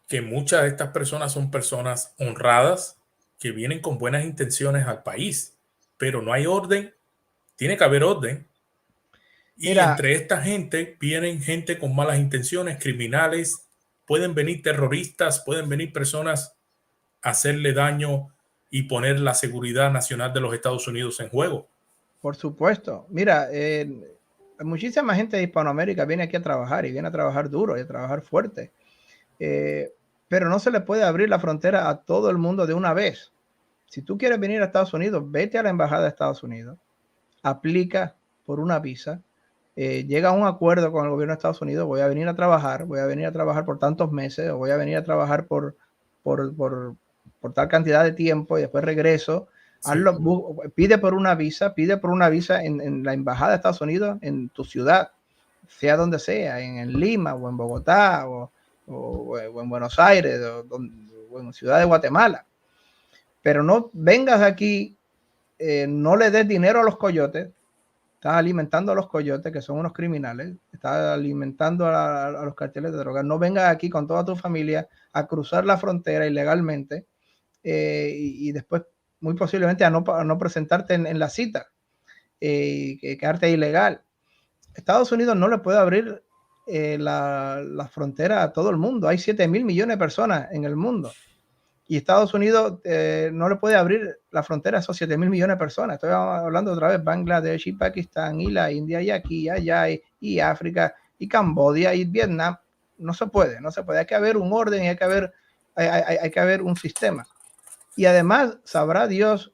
que muchas de estas personas son personas honradas que vienen con buenas intenciones al país, pero no hay orden, tiene que haber orden. Y mira, entre esta gente vienen gente con malas intenciones, criminales, pueden venir terroristas, pueden venir personas a hacerle daño y poner la seguridad nacional de los Estados Unidos en juego. Por supuesto. Mira, muchísima gente de Hispanoamérica viene aquí a trabajar y viene a trabajar duro y a trabajar fuerte. Pero no se le puede abrir la frontera a todo el mundo de una vez. Si tú quieres venir a Estados Unidos, vete a la embajada de Estados Unidos, aplica por una visa, llega a un acuerdo con el gobierno de Estados Unidos, voy a venir a trabajar por tantos meses, o voy a venir a trabajar por tal cantidad de tiempo y después regreso. Sí. Pide por una visa en la embajada de Estados Unidos en tu ciudad, sea donde sea, en Lima o en Bogotá o en Buenos Aires o en Ciudad de Guatemala. Pero no vengas aquí, no le des dinero a los coyotes, estás alimentando a los coyotes, que son unos criminales, estás alimentando a los carteles de drogas. No vengas aquí con toda tu familia a cruzar la frontera ilegalmente y después muy posiblemente a no presentarte en la cita, quedarte ilegal. Estados Unidos no le puede abrir la frontera a todo el mundo. Hay 7.000 millones de personas en el mundo. Y Estados Unidos no le puede abrir la frontera a esos 7.000 millones de personas. Estoy hablando otra vez, Bangladesh y Pakistán y la India y aquí y allá y África y Camboya y Vietnam. No se puede. Hay que haber un orden y hay que haber un sistema. Y además, sabrá Dios,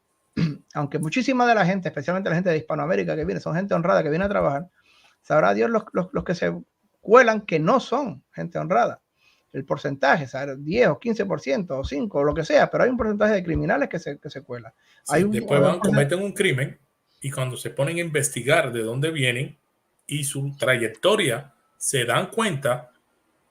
aunque muchísima de la gente, especialmente la gente de Hispanoamérica que viene, son gente honrada que viene a trabajar, sabrá Dios los que se cuelan que no son gente honrada. El porcentaje, ¿sabes? 10 o 15% o 5 o lo que sea, pero hay un porcentaje de criminales que se cuelan. Sí, después van, cometen un crimen y cuando se ponen a investigar de dónde vienen y su trayectoria, se dan cuenta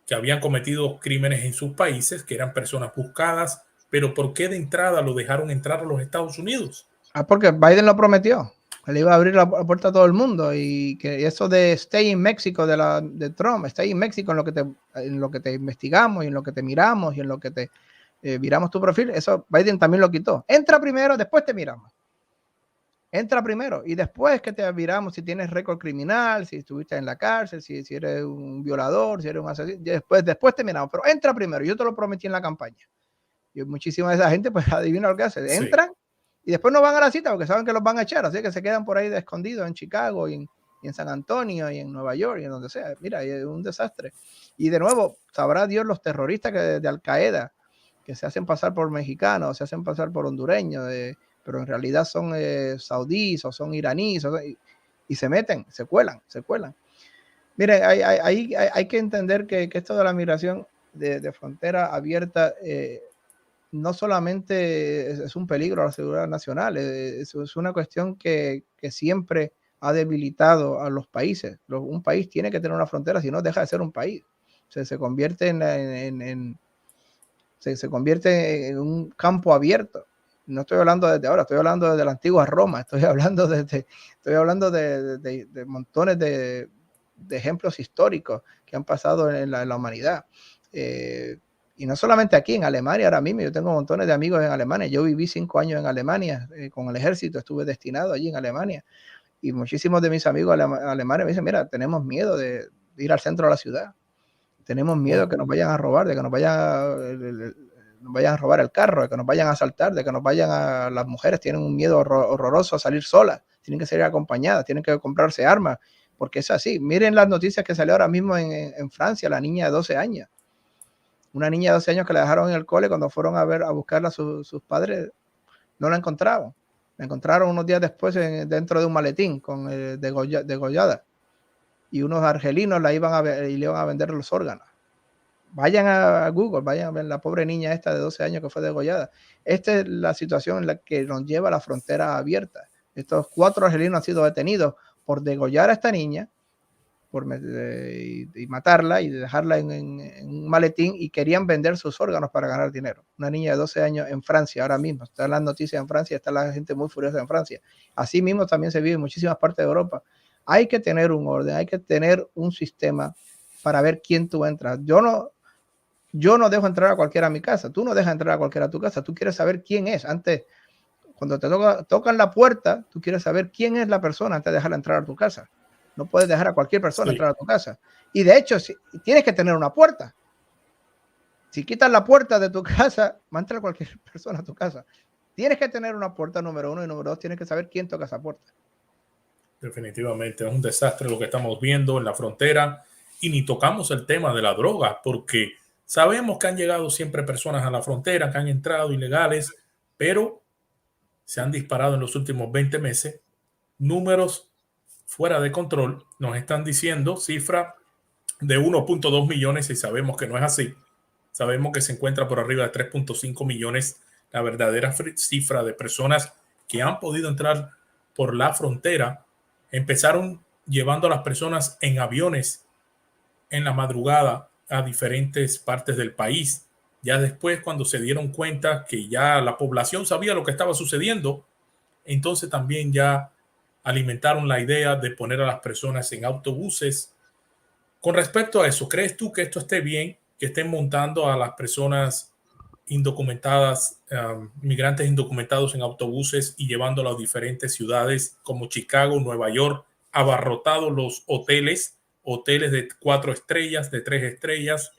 que habían cometido crímenes en sus países, que eran personas buscadas, pero ¿por qué de entrada lo dejaron entrar a los Estados Unidos? Porque Biden lo prometió. Le iba a abrir la puerta a todo el mundo y que eso de stay in México de Trump, stay in México en lo que te investigamos y en lo que te miramos y en lo que te miramos tu perfil, eso Biden también lo quitó. Entra primero, después te miramos. Entra primero y después que te miramos si tienes récord criminal, si estuviste en la cárcel, si eres un violador, si eres un asesino, después te miramos, pero entra primero, yo te lo prometí en la campaña. Y muchísima de esa gente pues adivina lo que hace, entran y después no van a la cita porque saben que los van a echar, así que se quedan por ahí de escondidos en Chicago y en San Antonio y en Nueva York y en donde sea. Mira, es un desastre. Y de nuevo, sabrá Dios los terroristas de Al Qaeda que se hacen pasar por mexicanos, se hacen pasar por hondureños, pero en realidad son saudíes o son iraníes y se meten, se cuelan. Miren, hay que entender que esto de la migración de frontera abierta no solamente es un peligro a la seguridad nacional, es una cuestión que siempre ha debilitado a los países. Un país tiene que tener una frontera, si no deja de ser un país. Se convierte se convierte en un campo abierto. No estoy hablando desde ahora, estoy hablando desde la antigua Roma, estoy hablando de montones de ejemplos históricos que han pasado en la humanidad. Y no solamente aquí, en Alemania ahora mismo, yo tengo montones de amigos en Alemania, yo viví 5 años en Alemania, con el ejército, estuve destinado allí en Alemania, y muchísimos de mis amigos alemanes me dicen, mira, tenemos miedo de ir al centro de la ciudad, tenemos miedo de que nos vayan a robar, de que nos vayan a robar el carro, de que nos vayan a asaltar, de que nos vayan a... Las mujeres tienen un miedo horroroso a salir solas, tienen que salir acompañadas, tienen que comprarse armas, porque es así. Miren las noticias que salió ahora mismo en Francia, la niña de 12 años. Una niña de 12 años que la dejaron en el cole, cuando fueron a buscarla sus padres, no la encontraron. La encontraron unos días después dentro de un maletín degollada. Y unos argelinos le iban a vender los órganos. Vayan a Google, vayan a ver la pobre niña esta de 12 años que fue degollada. Esta es la situación en la que nos lleva la frontera abierta. Estos 4 argelinos han sido detenidos por degollar a esta niña y matarla y dejarla en un maletín, y querían vender sus órganos para ganar dinero. Una niña de 12 años en Francia, ahora mismo, están las noticias en Francia, está la gente muy furiosa en Francia. Así mismo también se vive en muchísimas partes de Europa. Hay que tener un orden, hay que tener un sistema para ver quién tú entras. Yo no dejo entrar a cualquiera a mi casa, tú no dejas entrar a cualquiera a tu casa, tú quieres saber quién es. Antes, cuando te tocan la puerta, tú quieres saber quién es la persona antes de dejarla entrar a tu casa. No puedes dejar a cualquier persona entrar a tu casa. Y de hecho, tienes que tener una puerta. Si quitas la puerta de tu casa, va a entrar cualquier persona a tu casa. Tienes que tener una puerta, número 1, y número 2, tienes que saber quién toca esa puerta. Definitivamente es un desastre lo que estamos viendo en la frontera, y ni tocamos el tema de la droga, porque sabemos que han llegado siempre personas a la frontera, que han entrado ilegales, pero se han disparado en los últimos 20 meses números fuera de control. Nos están diciendo cifra de 1.2 millones y sabemos que no es así. Sabemos que se encuentra por arriba de 3.5 millones la verdadera cifra de personas que han podido entrar por la frontera. Empezaron llevando a las personas en aviones en la madrugada a diferentes partes del país. Ya después, cuando se dieron cuenta que ya la población sabía lo que estaba sucediendo, entonces también ya alimentaron la idea de poner a las personas en autobuses. Con respecto a eso, ¿crees tú que esto esté bien, que estén montando a las personas indocumentadas, migrantes indocumentados en autobuses y llevándolos a diferentes ciudades como Chicago, Nueva York, abarrotados los hoteles de 4 estrellas, de 3 estrellas,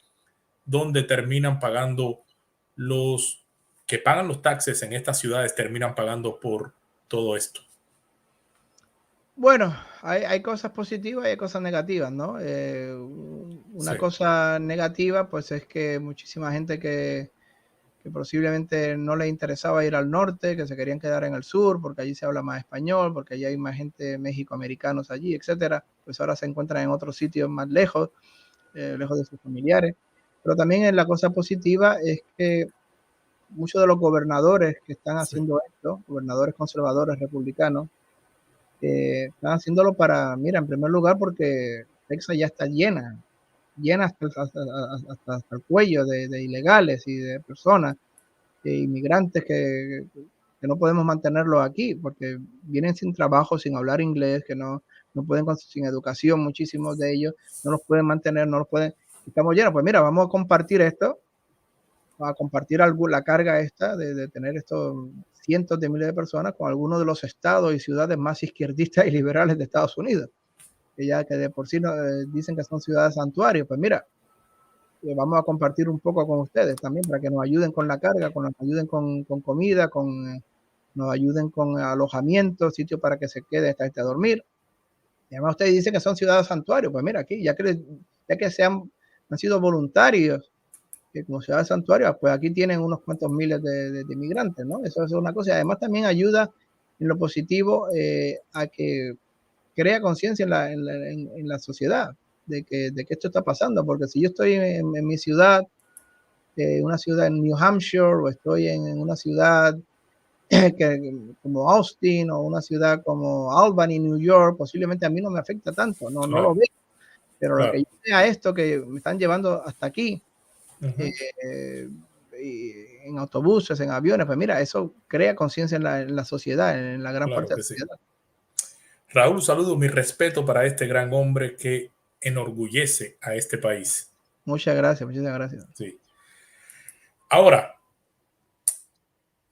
donde terminan pagando los que pagan los taxes en estas ciudades, terminan pagando por todo esto? Bueno, hay cosas positivas y hay cosas negativas, ¿no? Una cosa negativa, pues es que muchísima gente que posiblemente no les interesaba ir al norte, que se querían quedar en el sur, porque allí se habla más español, porque allí hay más gente mexicoamericanos allí, etcétera, pues ahora se encuentran en otros sitios más lejos, lejos de sus familiares. Pero también la cosa positiva es que muchos de los gobernadores que están haciendo esto, gobernadores conservadores republicanos, están haciéndolo para, mira, en primer lugar porque Texas ya está llena hasta el cuello de ilegales y de personas, de inmigrantes que no podemos mantenerlos aquí porque vienen sin trabajo, sin hablar inglés, que no pueden, sin educación, muchísimos de ellos no los pueden mantener, no los pueden, estamos llenos. Pues mira, vamos a compartir esto, a compartir la carga esta de tener estos cientos de miles de personas con algunos de los estados y ciudades más izquierdistas y liberales de Estados Unidos, que ya que de por sí dicen que son ciudades santuarios. Pues mira, vamos a compartir un poco con ustedes también para que nos ayuden con la carga, nos ayuden con comida, nos ayuden con alojamiento, sitio para que se quede hasta a dormir. Y además ustedes dicen que son ciudades santuarios. Pues mira, aquí, ya que han sido voluntarios como ciudades santuarios, pues aquí tienen unos cuantos miles de inmigrantes, ¿no? Eso es una cosa. Y además también ayuda en lo positivo a que crea conciencia en la sociedad de que esto está pasando, porque si yo estoy en mi ciudad, una ciudad en New Hampshire, o estoy en una ciudad como Austin, o una ciudad como Albany, New York, posiblemente a mí no me afecta tanto, no lo veo, pero lo que yo vea esto, que me están llevando hasta aquí, en autobuses, en aviones, pues mira, eso crea conciencia en la sociedad, en la gran parte de la sociedad. Raúl, saludo, mi respeto para este gran hombre que enorgullece a este país. Muchas gracias, muchas gracias. Sí. Ahora,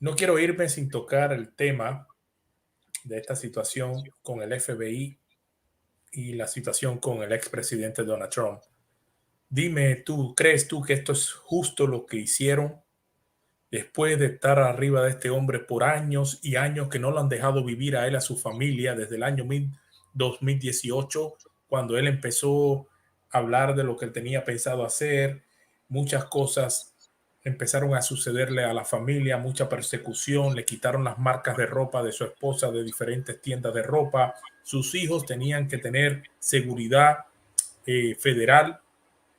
no quiero irme sin tocar el tema de esta situación con el FBI y la situación con el expresidente Donald Trump. Dime tú, ¿crees tú que esto es justo lo que hicieron después de estar arriba de este hombre por años y años, que no lo han dejado vivir a él, a su familia, desde el año 2018, cuando él empezó a hablar de lo que él tenía pensado hacer? Muchas cosas empezaron a sucederle a la familia, mucha persecución, le quitaron las marcas de ropa de su esposa de diferentes tiendas de ropa. Sus hijos tenían que tener seguridad federal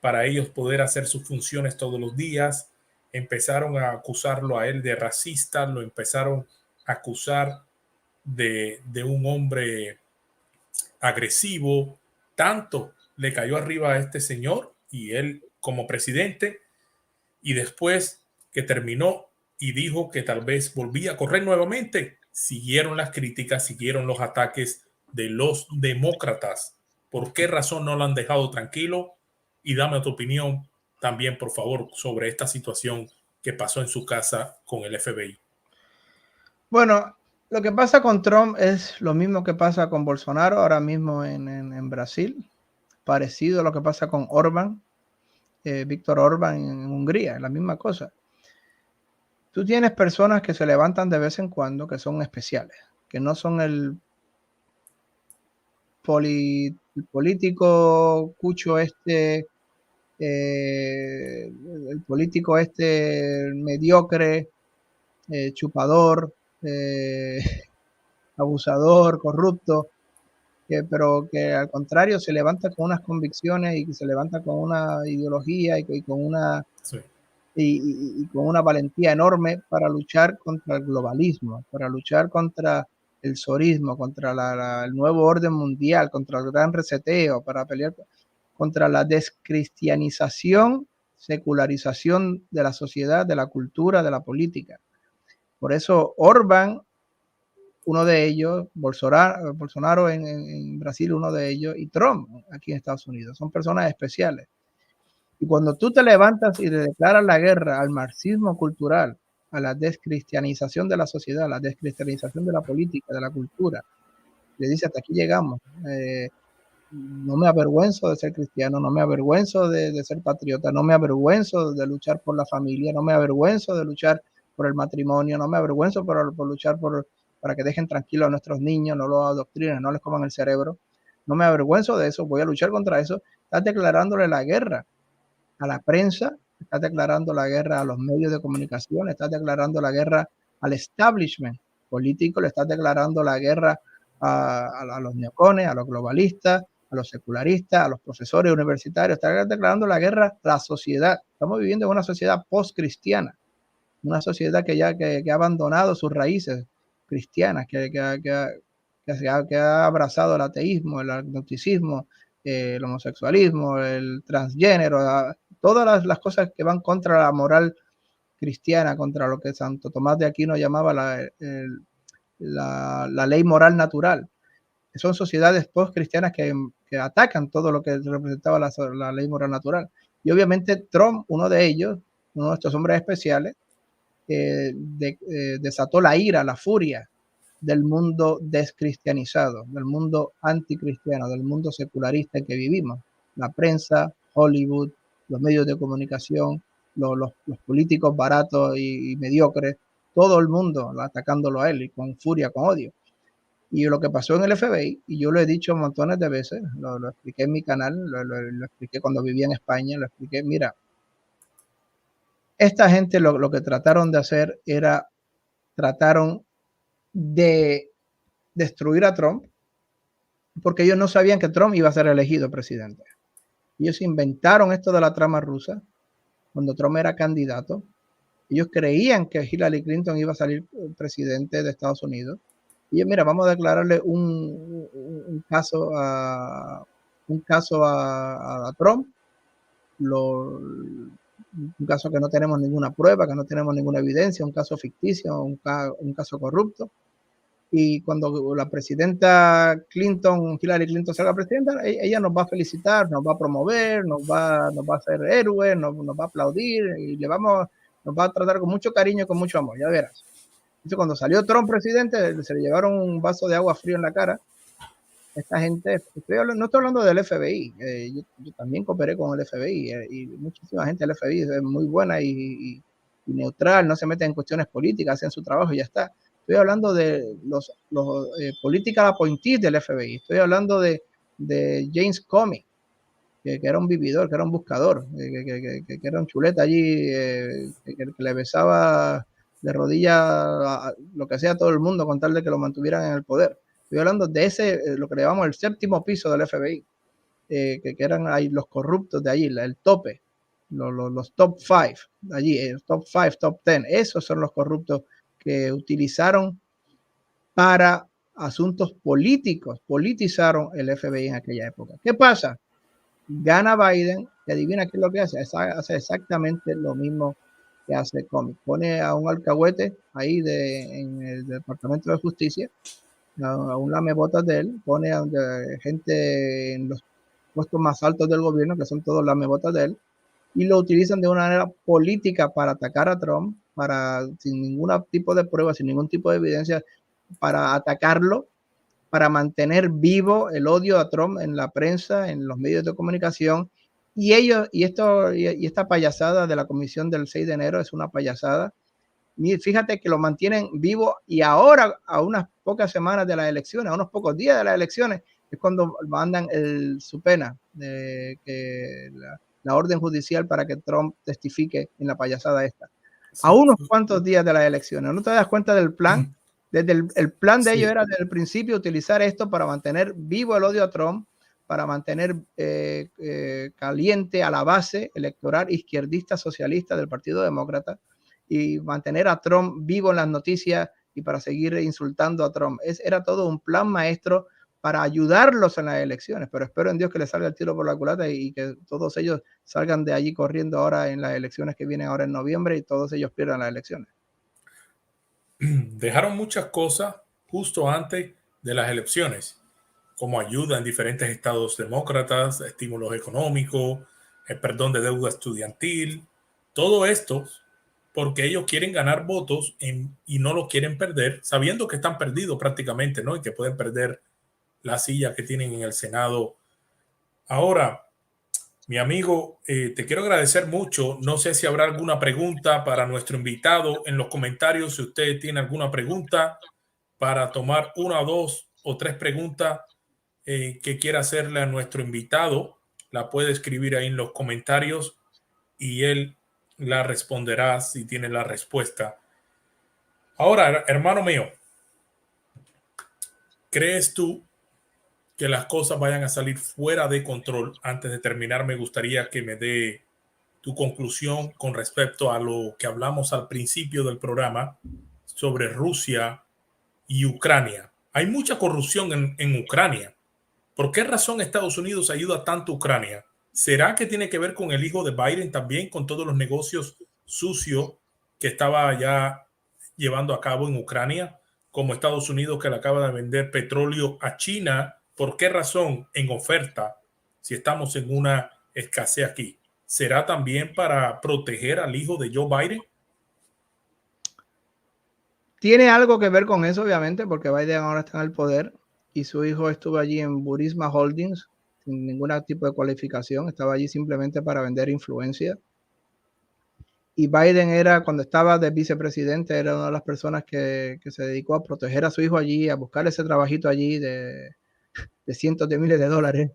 para ellos poder hacer sus funciones todos los días. Empezaron a acusarlo a él de racista, lo empezaron a acusar de un hombre agresivo. Tanto le cayó arriba a este señor y él como presidente, y después que terminó y dijo que tal vez volvía a correr nuevamente, siguieron las críticas, siguieron los ataques de los demócratas. ¿Por qué razón no lo han dejado tranquilo? Y dame tu opinión también, por favor, sobre esta situación que pasó en su casa con el FBI. Bueno, lo que pasa con Trump es lo mismo que pasa con Bolsonaro ahora mismo en Brasil, parecido a lo que pasa con Orbán, Víctor Orbán en Hungría, es la misma cosa. Tú tienes personas que se levantan de vez en cuando que son especiales, que no son el político cucho el político mediocre, chupador, abusador, corrupto, pero que al contrario se levanta con unas convicciones y que se levanta con una ideología y con una y con una valentía enorme para luchar contra el globalismo, para luchar contra el sorismo, contra el nuevo orden mundial, contra el gran reseteo, para pelear contra la descristianización, secularización de la sociedad, de la cultura, de la política. Por eso Orbán, uno de ellos, Bolsonaro en Brasil, uno de ellos, y Trump aquí en Estados Unidos, son personas especiales. Y cuando tú te levantas y le declaras la guerra al marxismo cultural, a la descristianización de la sociedad, a la descristianización de la política, de la cultura, le dice hasta aquí llegamos. No me avergüenzo de ser cristiano, no me avergüenzo de ser patriota, no me avergüenzo de luchar por la familia, no me avergüenzo de luchar por el matrimonio, no me avergüenzo por luchar para que dejen tranquilos a nuestros niños, no los adoctrinen, no les coman el cerebro. No me avergüenzo de eso, voy a luchar contra eso. Estás declarándole la guerra a la prensa, estás declarando la guerra a los medios de comunicación, estás declarando la guerra al establishment político, le estás declarando la guerra a los neocones, a los globalistas, a los secularistas, a los profesores universitarios, está declarando la guerra a la sociedad. Estamos viviendo en una sociedad post-cristiana, una sociedad que ha abandonado sus raíces cristianas, que ha abrazado el ateísmo, el agnosticismo, el homosexualismo, el transgénero, todas las cosas que van contra la moral cristiana, contra lo que Santo Tomás de Aquino llamaba la ley moral natural. Son sociedades post-cristianas que atacan todo lo que representaba la ley moral natural. Y obviamente Trump, uno de ellos, uno de estos hombres especiales, desató la ira, la furia del mundo descristianizado, del mundo anticristiano, del mundo secularista en que vivimos. La prensa, Hollywood, los medios de comunicación, los políticos baratos y mediocres, todo el mundo atacándolo a él y con furia, con odio. Y lo que pasó en el FBI, y yo lo he dicho montones de veces, lo expliqué en mi canal, lo expliqué cuando vivía en España, lo expliqué, mira, esta gente lo que trataron de hacer era, trataron de destruir a Trump, porque ellos no sabían que Trump iba a ser elegido presidente. Ellos inventaron esto de la trama rusa, cuando Trump era candidato. Ellos creían que Hillary Clinton iba a salir presidente de Estados Unidos. Y yo, mira, vamos a declararle un caso a Trump, un caso que no tenemos ninguna prueba, que no tenemos ninguna evidencia, un caso ficticio, un caso corrupto. Y cuando la presidenta Hillary Clinton salga presidenta, ella nos va a felicitar, nos va a promover, nos va a hacer héroe, nos va a aplaudir y nos va a tratar con mucho cariño, con mucho amor, ya verás. Entonces, cuando salió Trump presidente, se le llevaron un vaso de agua frío en la cara. Esta gente, no estoy hablando del FBI, yo también cooperé con el FBI y muchísima gente del FBI es muy buena y neutral, no se mete en cuestiones políticas, hacen su trabajo y ya está. Estoy hablando de los political appointees del FBI, estoy hablando de James Comey, que era un vividor, que era un buscador, que era un chuleta allí, que le besaba de rodillas lo que sea a todo el mundo con tal de que lo mantuvieran en el poder. Estoy hablando de ese, lo que le llamamos el séptimo piso del FBI, que eran ahí los corruptos de allí, el tope, los top 5 de allí, top 5, top 10, esos son los corruptos que utilizaron para asuntos políticos, politizaron el FBI en aquella época. ¿Qué pasa? Gana Biden y adivina qué es lo que hace. Hace exactamente lo mismo que hace Comey. Pone a un alcahuete ahí en el Departamento de Justicia, a un lamebotas de él, pone a gente en los puestos más altos del gobierno, que son todos lamebotas de él, y lo utilizan de una manera política para atacar a Trump, sin ningún tipo de prueba, sin ningún tipo de evidencia, para atacarlo, para mantener vivo el odio a Trump en la prensa, en los medios de comunicación. Y esta payasada de la comisión del 6 de enero es una payasada. Fíjate que lo mantienen vivo y ahora, a unas pocas semanas de las elecciones, a unos pocos días de las elecciones, es cuando mandan su pena, que la orden judicial para que Trump testifique en la payasada esta. A unos cuantos días de las elecciones. ¿No te das cuenta del plan? Desde el plan de ellos era desde el principio utilizar esto para mantener vivo el odio a Trump, para mantener caliente a la base electoral izquierdista socialista del Partido Demócrata y mantener a Trump vivo en las noticias y para seguir insultando a Trump. Era todo un plan maestro para ayudarlos en las elecciones, pero espero en Dios que les salga el tiro por la culata y que todos ellos salgan de allí corriendo ahora en las elecciones que vienen ahora en noviembre y todos ellos pierdan las elecciones. Dejaron muchas cosas justo antes de las elecciones, como ayuda en diferentes estados demócratas, estímulos económicos, el perdón de deuda estudiantil, todo esto porque ellos quieren ganar votos y no lo quieren perder, sabiendo que están perdidos prácticamente, ¿no? Y que pueden perder la silla que tienen en el Senado. Ahora, mi amigo, te quiero agradecer mucho. No sé si habrá alguna pregunta para nuestro invitado en los comentarios. Si usted tiene alguna pregunta para tomar una, dos o tres preguntas que quiera hacerle a nuestro invitado, la puede escribir ahí en los comentarios y él la responderá si tiene la respuesta. Ahora, hermano mío, ¿crees tú que las cosas vayan a salir fuera de control. Antes de terminar, me gustaría que me dé tu conclusión con respecto a lo que hablamos al principio del programa sobre Rusia y Ucrania. Hay mucha corrupción en Ucrania. ¿Por qué razón Estados Unidos ayuda tanto a Ucrania? ¿Será que tiene que ver con el hijo de Biden también, con todos los negocios sucios que estaba ya llevando a cabo en Ucrania, como Estados Unidos que le acaba de vender petróleo a China? ¿Por qué razón en oferta si estamos en una escasez aquí? ¿Será también para proteger al hijo de Joe Biden? Tiene algo que ver con eso, obviamente, porque Biden ahora está en el poder y su hijo estuvo allí en Burisma Holdings sin ningún tipo de cualificación, estaba allí simplemente para vender influencia. Y Biden era, cuando estaba de vicepresidente, era una de las personas que se dedicó a proteger a su hijo allí, a buscar ese trabajito allí de cientos de miles de dólares.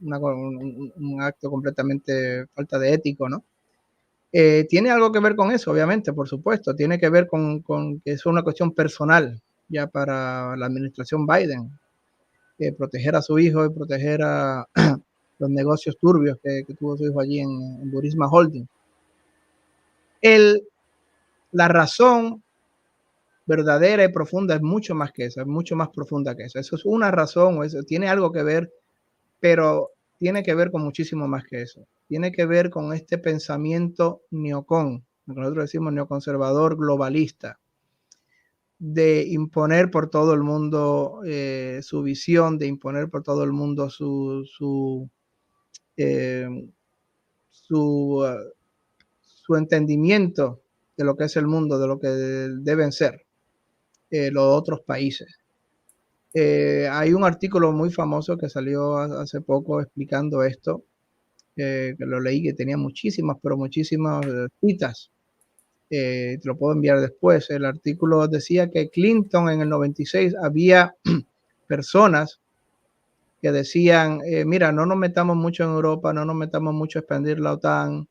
Un acto completamente falta de ético, ¿no? Tiene algo que ver con eso, obviamente, por supuesto. Tiene que ver con que es una cuestión personal ya para la administración Biden. Proteger a su hijo y proteger a los negocios turbios que tuvo su hijo allí en Burisma Holding. La razón verdadera y profunda es mucho más que eso, es mucho más profunda que eso. Eso es una razón, eso tiene algo que ver, pero tiene que ver con muchísimo más que eso. Tiene que ver con este pensamiento neocon, lo que nosotros decimos neoconservador globalista, de imponer por todo el mundo su visión, de imponer por todo el mundo su entendimiento de lo que es el mundo, de lo que deben ser los otros países. Hay un artículo muy famoso que salió hace poco explicando esto, que lo leí, que tenía muchísimas, pero muchísimas citas. Te lo puedo enviar después. El artículo decía que Clinton en el 96 había personas que decían, mira, no nos metamos mucho en Europa, no nos metamos mucho a expandir la OTAN,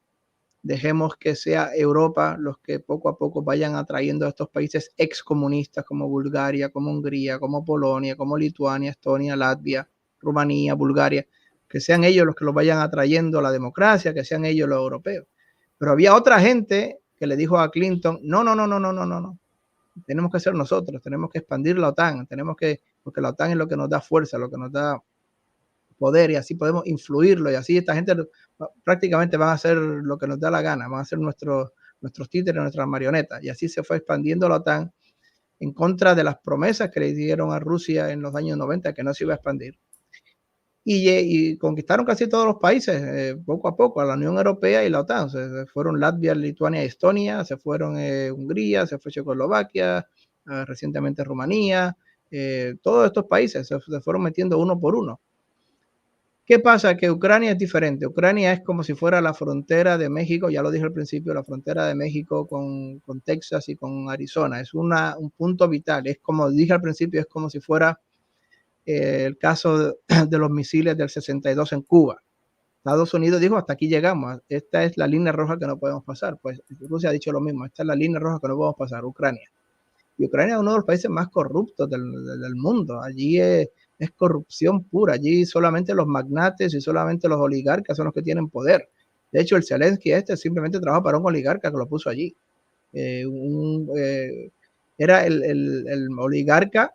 dejemos que sea Europa los que poco a poco vayan atrayendo a estos países excomunistas como Bulgaria, como Hungría, como Polonia, como Lituania, Estonia, Latvia, Rumanía, Bulgaria, que sean ellos los que los vayan atrayendo a la democracia, que sean ellos los europeos. Pero había otra gente que le dijo a Clinton, no, tenemos que ser nosotros, tenemos que expandir la OTAN, porque la OTAN es lo que nos da fuerza, lo que nos da poder, y así podemos influirlo, y así esta gente prácticamente van a hacer lo que nos da la gana, van a ser nuestros títeres, nuestras marionetas, y así se fue expandiendo la OTAN en contra de las promesas que le dieron a Rusia en los años 90 que no se iba a expandir. Y conquistaron casi todos los países, poco a poco, a la Unión Europea y la OTAN. Se fueron Latvia, Lituania y Estonia, se fueron Hungría, se fue Checoslovaquia, recientemente Rumanía, todos estos países se fueron metiendo uno por uno. ¿Qué pasa? Que Ucrania es diferente. Ucrania es como si fuera la frontera de México, ya lo dije al principio, la frontera de México con Texas y con Arizona. Es un punto vital. Es como dije al principio, es como si fuera el caso de los misiles del 62 en Cuba. Estados Unidos dijo, hasta aquí llegamos. Esta es la línea roja que no podemos pasar. Pues Rusia ha dicho lo mismo. Esta es la línea roja que no podemos pasar, Ucrania. Y Ucrania es uno de los países más corruptos del mundo. Allí es corrupción pura. Allí solamente los magnates y solamente los oligarcas son los que tienen poder. De hecho, el Zelensky simplemente trabaja para un oligarca que lo puso allí. Era el oligarca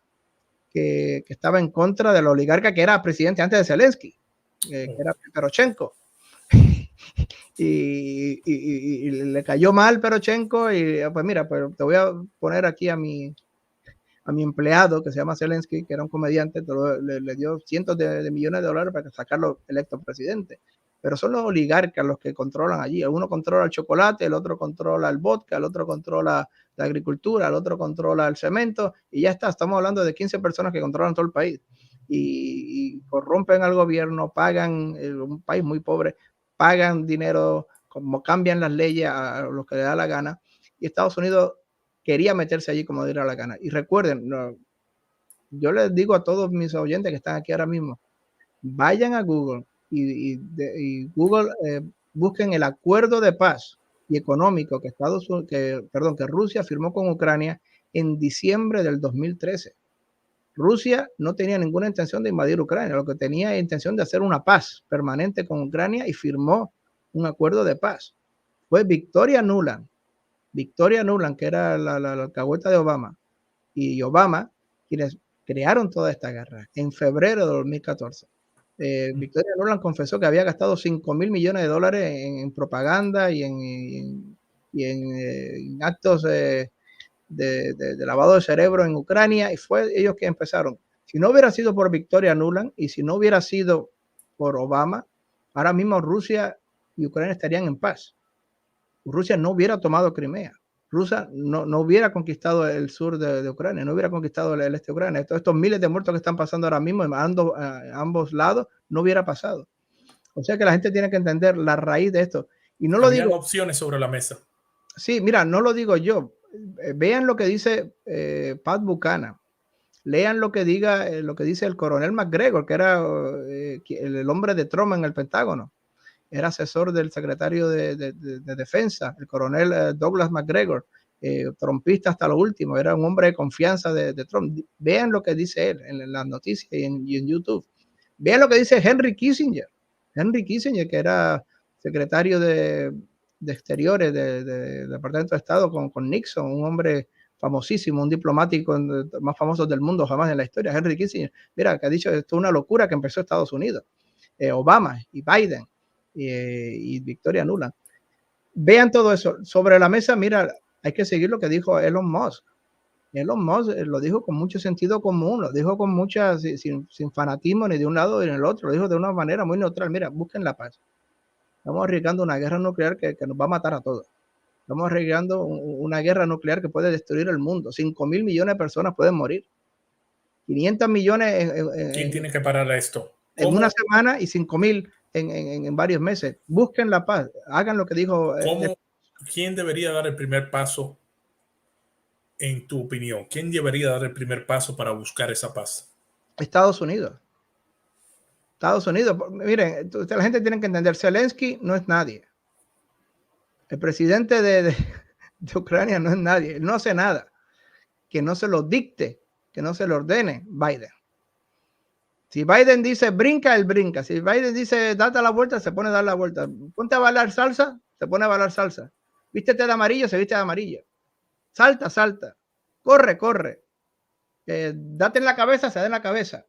que estaba en contra del oligarca que era presidente antes de Zelensky, que era Poroshenko. Y le cayó mal Poroshenko y pues mira, pues te voy a poner aquí a mi empleado que se llama Zelensky, que era un comediante, le dio cientos de millones de dólares para sacarlo electo presidente. Pero son los oligarcas los que controlan allí. Uno controla el chocolate, el otro controla el vodka, el otro controla la agricultura, el otro controla el cemento, y ya está. Estamos hablando de 15 personas que controlan todo el país. Y corrompen al gobierno, pagan, un país muy pobre, pagan dinero, como cambian las leyes a lo que le da la gana. Y Estados Unidos quería meterse allí como diera la gana. Y recuerden, yo les digo a todos mis oyentes que están aquí ahora mismo, vayan a Google y Google busquen el acuerdo de paz y económico que Rusia firmó con Ucrania en diciembre del 2013. Rusia no tenía ninguna intención de invadir Ucrania, lo que tenía intención de hacer una paz permanente con Ucrania y firmó un acuerdo de paz. Fue Victoria Nuland, que era la alcahueta de Obama, y Obama, quienes crearon toda esta guerra en febrero de 2014. Victoria Nuland confesó que había gastado $5,000 millones en propaganda y en actos de lavado de cerebro en Ucrania, y fue ellos que empezaron. Si no hubiera sido por Victoria Nuland y si no hubiera sido por Obama, ahora mismo Rusia y Ucrania estarían en paz. Rusia no hubiera tomado Crimea. Rusia no hubiera conquistado el sur de Ucrania, no hubiera conquistado el este de Ucrania. Todos estos miles de muertos que están pasando ahora mismo en ambos lados no hubiera pasado. O sea que la gente tiene que entender la raíz de esto. Y no lo digo. Opciones sobre la mesa. Sí, mira, no lo digo yo. Vean lo que dice Pat Buchanan. Lean lo que dice el coronel McGregor, que era el hombre de Trump en el Pentágono. Era asesor del secretario de Defensa, el coronel Douglas McGregor, trumpista hasta lo último, era un hombre de confianza de Trump. Vean lo que dice él en las noticias y en YouTube. Vean lo que dice Henry Kissinger, que era secretario de Exteriores del Departamento de Estado con Nixon, un hombre famosísimo, un diplomático más famoso del mundo jamás en la historia, Henry Kissinger. Mira, que ha dicho, esto es una locura que empezó Estados Unidos. Obama y Biden. Y Victoria Nuland. Vean todo eso sobre la mesa. Mira, hay que seguir lo que dijo Elon Musk. Elon Musk lo dijo con mucho sentido común, lo dijo con mucha, sin fanatismo ni de un lado ni del otro, lo dijo de una manera muy neutral. Mira, busquen la paz. Estamos arriesgando una guerra nuclear que nos va a matar a todos. Estamos arriesgando una guerra nuclear que puede destruir el mundo. 5,000 millones de personas pueden morir. 500 millones. ¿Quién tiene que parar esto? En una semana y 5,000 en varios meses. Busquen la paz, hagan lo que dijo. ¿Quién debería dar el primer paso, en tu opinión? ¿Quién debería dar el primer paso para buscar esa paz? Estados Unidos. Miren, la gente tiene que entender, Zelensky no es nadie. El presidente de Ucrania no es nadie, él no hace nada. Que no se lo dicte, que no se lo ordene Biden. Si Biden dice brinca, él brinca. Si Biden dice date la vuelta, se pone a dar la vuelta. Ponte a bailar salsa, se pone a bailar salsa. Vístete de amarillo, se viste de amarillo. Salta, salta. Corre, corre. Date en la cabeza, se da en la cabeza.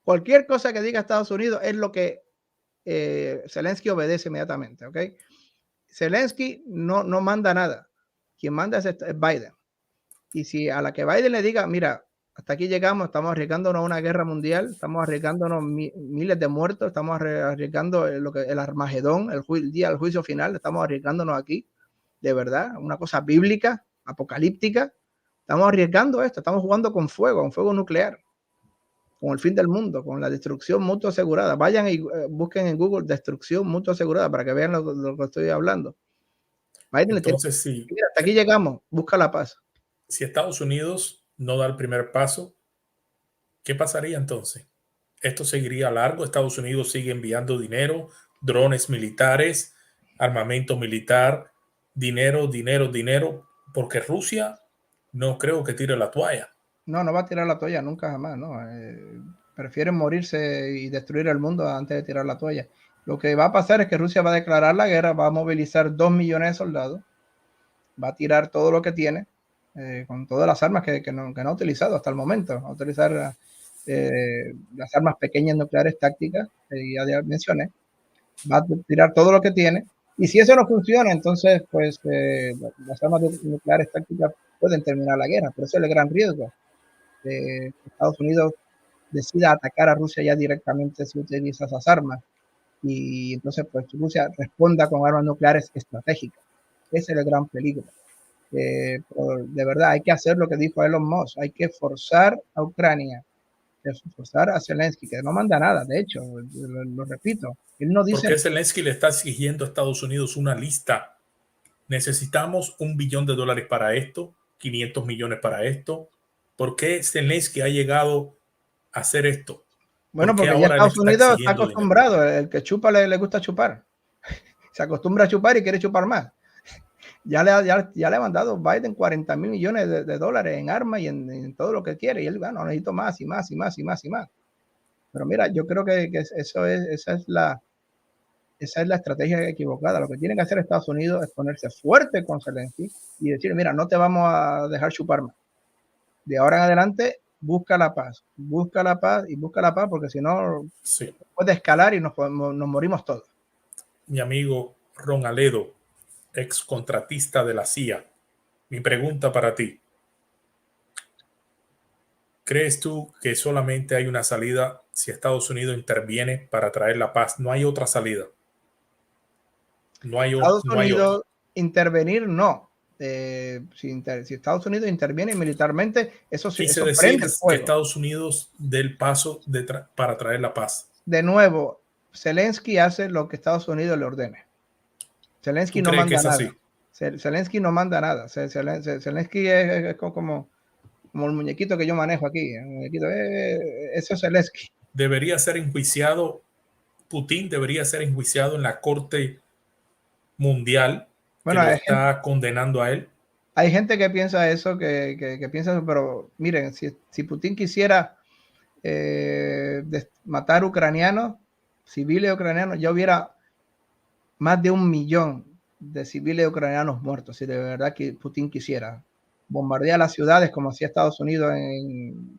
Cualquier cosa que diga Estados Unidos es lo que Zelensky obedece inmediatamente. ¿Okay? Zelensky no manda nada. Quien manda es Biden. Y si a la que Biden le diga, mira, hasta aquí llegamos, estamos arriesgándonos a una guerra mundial, estamos arriesgándonos miles de muertos, estamos arriesgando el Armagedón, el día del juicio final, estamos arriesgándonos aquí, de verdad, una cosa bíblica, apocalíptica. Estamos arriesgando esto, estamos jugando con fuego nuclear, con el fin del mundo, con la destrucción mutua asegurada. Vayan y busquen en Google destrucción mutua asegurada para que vean lo que estoy hablando. Biden entonces, sí. Mira, hasta aquí llegamos, busca la paz. Si Estados Unidos no da el primer paso, ¿qué pasaría entonces? ¿Esto seguiría largo? ¿Estados Unidos sigue enviando dinero, drones militares, armamento militar, dinero, porque Rusia no creo que tire la toalla? No va a tirar la toalla nunca jamás, ¿no? Prefieren morirse y destruir el mundo antes de tirar la toalla. Lo que va a pasar es que Rusia va a declarar la guerra, va a movilizar 2 millones de soldados, va a tirar todo lo que tiene, con todas las armas que no ha utilizado hasta el momento. Va a utilizar las armas pequeñas nucleares tácticas, ya mencioné. Va a tirar todo lo que tiene. Y si eso no funciona, entonces pues las armas nucleares tácticas pueden terminar la guerra. Pero eso es el gran riesgo. Estados Unidos decida atacar a Rusia ya directamente si utiliza esas armas. Y entonces pues Rusia responda con armas nucleares estratégicas. Ese es el gran peligro. De verdad hay que hacer lo que dijo Elon Musk, hay que forzar a Ucrania, forzar a Zelensky, que no manda nada, de hecho, lo repito, él no dice... ¿Por qué Zelensky le está exigiendo a Estados Unidos una lista? Necesitamos $1 billón para esto, 500 millones para esto. ¿Por qué Zelensky ha llegado a hacer esto? Bueno, porque ya Estados Unidos está acostumbrado, el que chupa le gusta chupar, se acostumbra a chupar y quiere chupar más. ya le ha mandado Biden 40,000 millones de dólares en armas y en todo lo que quiere. Y él, bueno, necesito más y más y más y más y más. Pero mira, yo creo que esa es la estrategia equivocada. Lo que tiene que hacer Estados Unidos es ponerse fuerte con Zelensky y decir, mira, no te vamos a dejar chupar más. De ahora en adelante, busca la paz y busca la paz, porque si no, sí, puede escalar y nos morimos todos. mi amigo Ron Aledo, ex contratista de la CIA, mi pregunta para ti. ¿Crees tú que solamente hay una salida si Estados Unidos interviene para traer la paz? No hay otra salida. Estados No hay otra. Unidos intervenir, no. Si Estados Unidos interviene militarmente, eso Quise decir prende el que fuego. Estados Unidos dé el paso para traer la paz. De nuevo, Zelensky hace lo que Estados Unidos le ordene. Zelensky ¿Tú no crees que manda es nada. así? Zelensky no manda nada. Zelensky es como el muñequito que yo manejo aquí. El muñequito, eso es Zelensky. Debería ser enjuiciado, Putin debería ser enjuiciado en la Corte Mundial que Bueno, lo está condenando a él. hay gente que piensa eso, que piensa eso, pero miren, si Putin quisiera matar ucranianos, civiles ucranianos, ya hubiera más de 1 millón de civiles ucranianos muertos, si de verdad que Putin quisiera. Bombardear las ciudades como hacía Estados Unidos en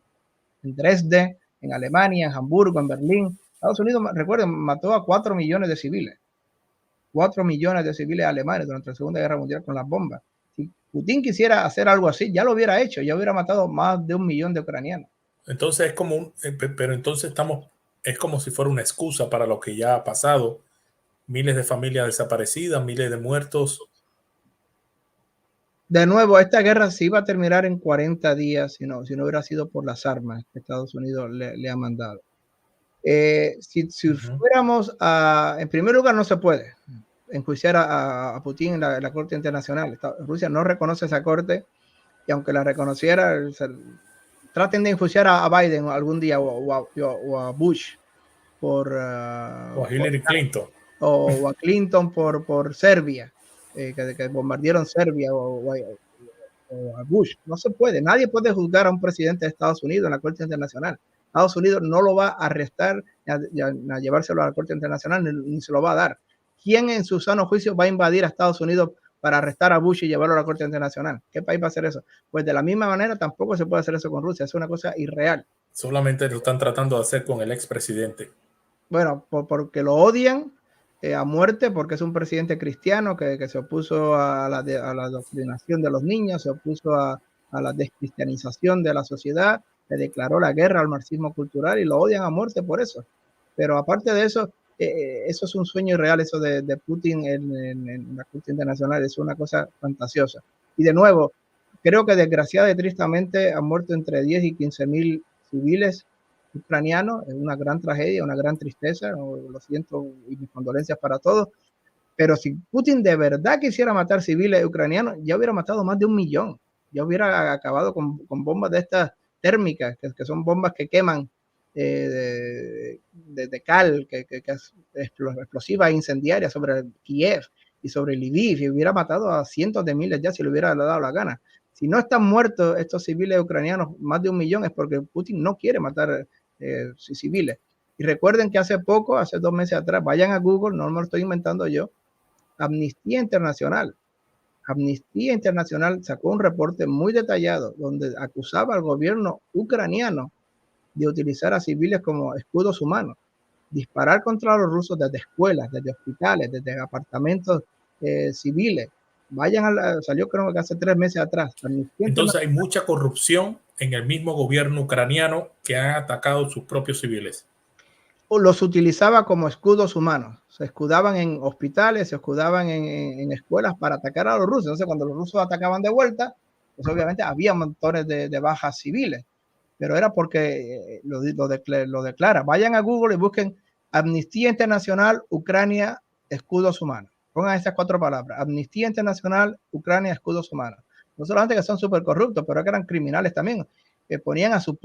Dresde, en Alemania, en Hamburgo, en Berlín. Estados Unidos, recuerden, mató a 4 millones de civiles. 4 millones de civiles alemanes durante la Segunda Guerra Mundial con las bombas. Si Putin quisiera hacer algo así, ya lo hubiera hecho, ya hubiera matado más de 1 millón de ucranianos. Entonces es como pero entonces es como si fuera una excusa para lo que ya ha pasado. Miles de familias desaparecidas, miles de muertos. De nuevo, esta guerra se iba a terminar en 40 días si no hubiera sido por las armas que Estados Unidos le ha mandado. Si fuéramos en primer lugar, no se puede enjuiciar a Putin en la Corte Internacional. Rusia no reconoce esa corte, y aunque la reconociera, traten de enjuiciar a Biden algún día o a Bush o a Hillary Clinton. O a Clinton por Serbia, que bombardearon Serbia o a Bush. No se puede. Nadie puede juzgar a un presidente de Estados Unidos en la Corte Internacional. Estados Unidos no lo va a arrestar ni a llevárselo a la Corte Internacional, ni se lo va a dar. ¿Quién en su sano juicio va a invadir a Estados Unidos para arrestar a Bush y llevarlo a la Corte Internacional? ¿Qué país va a hacer eso? Pues de la misma manera tampoco se puede hacer eso con Rusia. Es una cosa irreal. Solamente lo están tratando de hacer con el expresidente. Bueno, porque lo odian a muerte, porque es un presidente cristiano que se opuso a la adoctrinación de los niños, se opuso a la descristianización de la sociedad, le declaró la guerra al marxismo cultural y lo odian a muerte por eso. Pero aparte de eso, eso es un sueño irreal, eso de Putin en la Corte Internacional, es una cosa fantasiosa. Y de nuevo, creo que desgraciada y tristemente han muerto entre 10 y 15,000 civiles ucranianos. Es una gran tragedia, una gran tristeza, lo siento y mis condolencias para todos, pero si Putin de verdad quisiera matar civiles ucranianos, ya hubiera matado más de 1 millón, ya hubiera acabado con bombas de estas térmicas, que son bombas que queman de cal, que es explosiva e incendiaria sobre Kiev y sobre Lviv, y hubiera matado a cientos de miles ya si le hubiera dado la gana. Si no están muertos estos civiles ucranianos, más de 1 millón, es porque Putin no quiere matar civiles. Y recuerden que hace 2 meses atrás, vayan a Google, no me lo estoy inventando yo, Amnistía Internacional sacó un reporte muy detallado donde acusaba al gobierno ucraniano de utilizar a civiles como escudos humanos, disparar contra los rusos desde escuelas, desde hospitales, desde apartamentos civiles. Salió creo que hace 3 meses atrás. Entonces hay mucha corrupción en el mismo gobierno ucraniano que han atacado sus propios civiles. Los utilizaba como escudos humanos. Se escudaban en hospitales, se escudaban en escuelas para atacar a los rusos. Entonces, cuando los rusos atacaban de vuelta, pues obviamente había montones de bajas civiles. Pero era porque lo declara. Vayan a Google y busquen Amnistía Internacional, Ucrania, escudos humanos. Pongan estas 4 palabras. Amnistía Internacional, Ucrania, escudos humanos. No solamente que son súper corruptos, pero que eran criminales también. Que ponían a su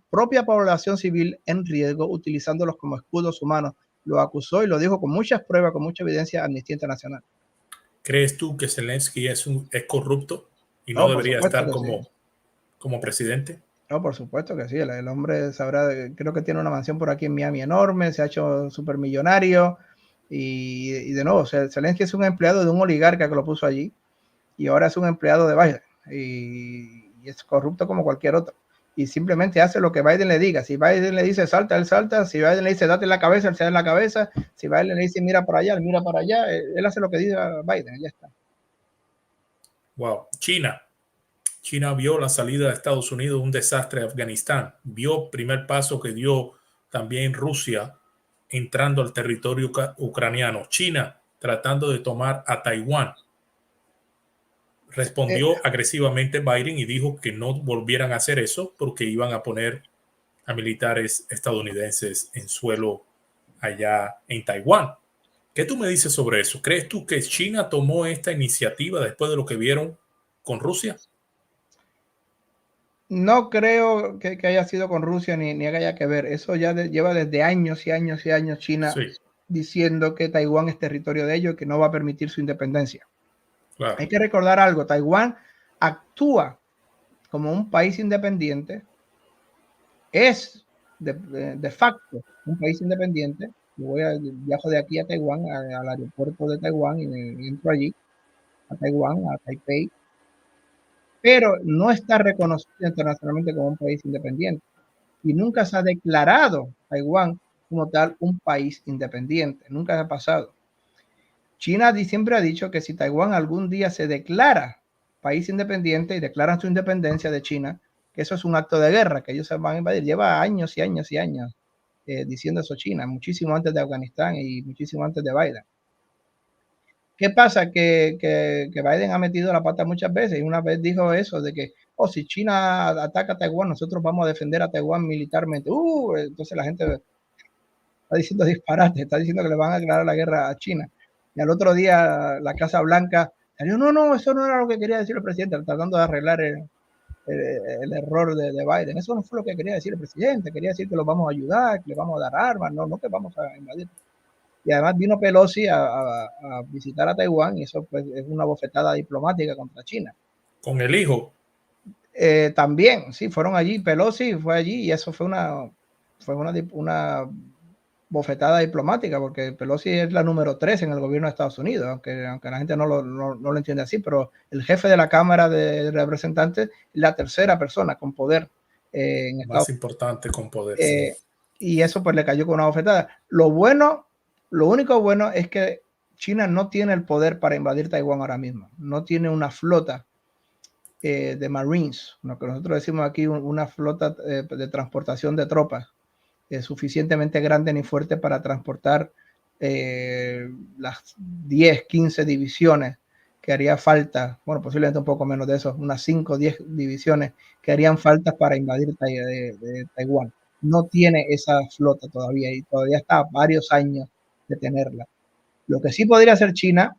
propia población civil en riesgo utilizándolos como escudos humanos. Lo acusó y lo dijo con muchas pruebas, con mucha evidencia Amnistía Internacional. ¿Crees tú que Zelensky es corrupto y no No, por debería supuesto estar que sí. como presidente? No, por supuesto que sí. El hombre sabrá, creo que tiene una mansión por aquí en Miami enorme, se ha hecho supermillonario y de nuevo, Zelensky es un empleado de un oligarca que lo puso allí y ahora es un empleado de Biden y es corrupto como cualquier otro. Y simplemente hace lo que Biden le diga. Si Biden le dice salta, él salta. Si Biden le dice date en la cabeza, él se da en la cabeza. Si Biden le dice mira para allá, él mira para allá. Él hace lo que diga Biden, ya está. Wow. China vio la salida de Estados Unidos, un desastre de Afganistán. Vio el primer paso que dio también Rusia entrando al territorio ucraniano. China tratando de tomar a Taiwán. Respondió agresivamente Biden y dijo que no volvieran a hacer eso porque iban a poner a militares estadounidenses en suelo allá en Taiwán. ¿Qué tú me dices sobre eso? ¿Crees tú que China tomó esta iniciativa después de lo que vieron con Rusia? No creo que haya sido con Rusia ni haya que ver. Eso ya lleva desde años y años y años China Sí, diciendo que Taiwán es territorio de ellos y que no va a permitir su independencia. claro. Hay que recordar algo, Taiwán actúa como un país independiente, es de facto un país independiente. Viajo de aquí a Taiwán, al aeropuerto de Taiwán y entro allí, a Taiwán, a Taipei, pero no está reconocido internacionalmente como un país independiente y nunca se ha declarado Taiwán como tal un país independiente, nunca ha pasado. China siempre ha dicho que si Taiwán algún día se declara país independiente y declaran su independencia de China, que eso es un acto de guerra, que ellos se van a invadir. Lleva años y años y años diciendo eso China, muchísimo antes de Afganistán y muchísimo antes de Biden. ¿Qué pasa? Que Biden ha metido la pata muchas veces y una vez dijo eso de que, oh, si China ataca a Taiwán, nosotros vamos a defender a Taiwán militarmente. Entonces la gente está diciendo disparate, está diciendo que le van a declarar la guerra a China. Y al otro día la Casa Blanca salió, no, eso no era lo que quería decir el presidente, tratando de arreglar el error de Biden. Eso no fue lo que quería decir el presidente, quería decir que los vamos a ayudar, que le vamos a dar armas, no que vamos a invadir. Y además vino Pelosi a visitar a Taiwán y eso pues es una bofetada diplomática contra China. Con el hijo. También, sí, fueron allí, Pelosi fue allí y eso fue una bofetada diplomática, porque Pelosi es la número 3 en el gobierno de Estados Unidos, aunque la gente no lo entiende así, pero el jefe de la Cámara de Representantes es la tercera persona con poder en Estados Unidos. Más importante con poder, sí. Y eso pues le cayó con una bofetada. Lo único bueno es que China no tiene el poder para invadir Taiwán ahora mismo, no tiene una flota de Marines, lo que nosotros decimos aquí, una flota de transportación de tropas suficientemente grande ni fuerte para transportar las 10, 15 divisiones que haría falta, bueno, posiblemente un poco menos de eso, unas 5 o 10 divisiones que harían falta para invadir Taiwán. No tiene esa flota todavía y todavía está a varios años de tenerla. Lo que sí podría hacer China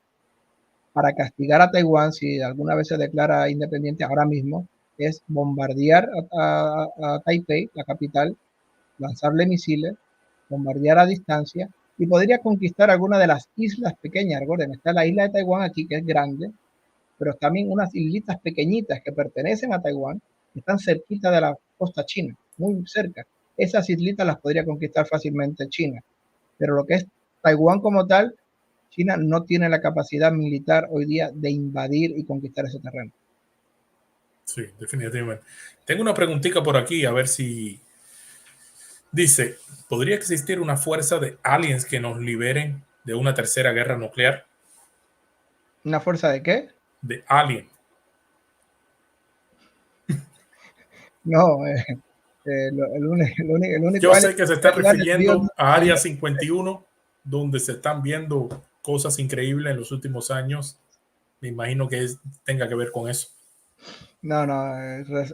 para castigar a Taiwán si alguna vez se declara independiente ahora mismo es bombardear a Taipei, la capital, lanzarle misiles, bombardear a distancia y podría conquistar alguna de las islas pequeñas. Recuerden, está la isla de Taiwán aquí, que es grande, pero también unas islitas pequeñitas que pertenecen a Taiwán, que están cerquita de la costa china, muy cerca. Esas islitas las podría conquistar fácilmente China, pero lo que es Taiwán como tal, China no tiene la capacidad militar hoy día de invadir y conquistar ese terreno. Sí, definitivamente. Tengo una preguntita por aquí, a ver si dice, ¿podría existir una fuerza de aliens que nos liberen de una tercera guerra nuclear? ¿Una fuerza de qué? De alien. No, el único Yo alien sé que se está refiriendo a Área 51, donde se están viendo cosas increíbles en los últimos años. Me imagino que tenga que ver con eso. No,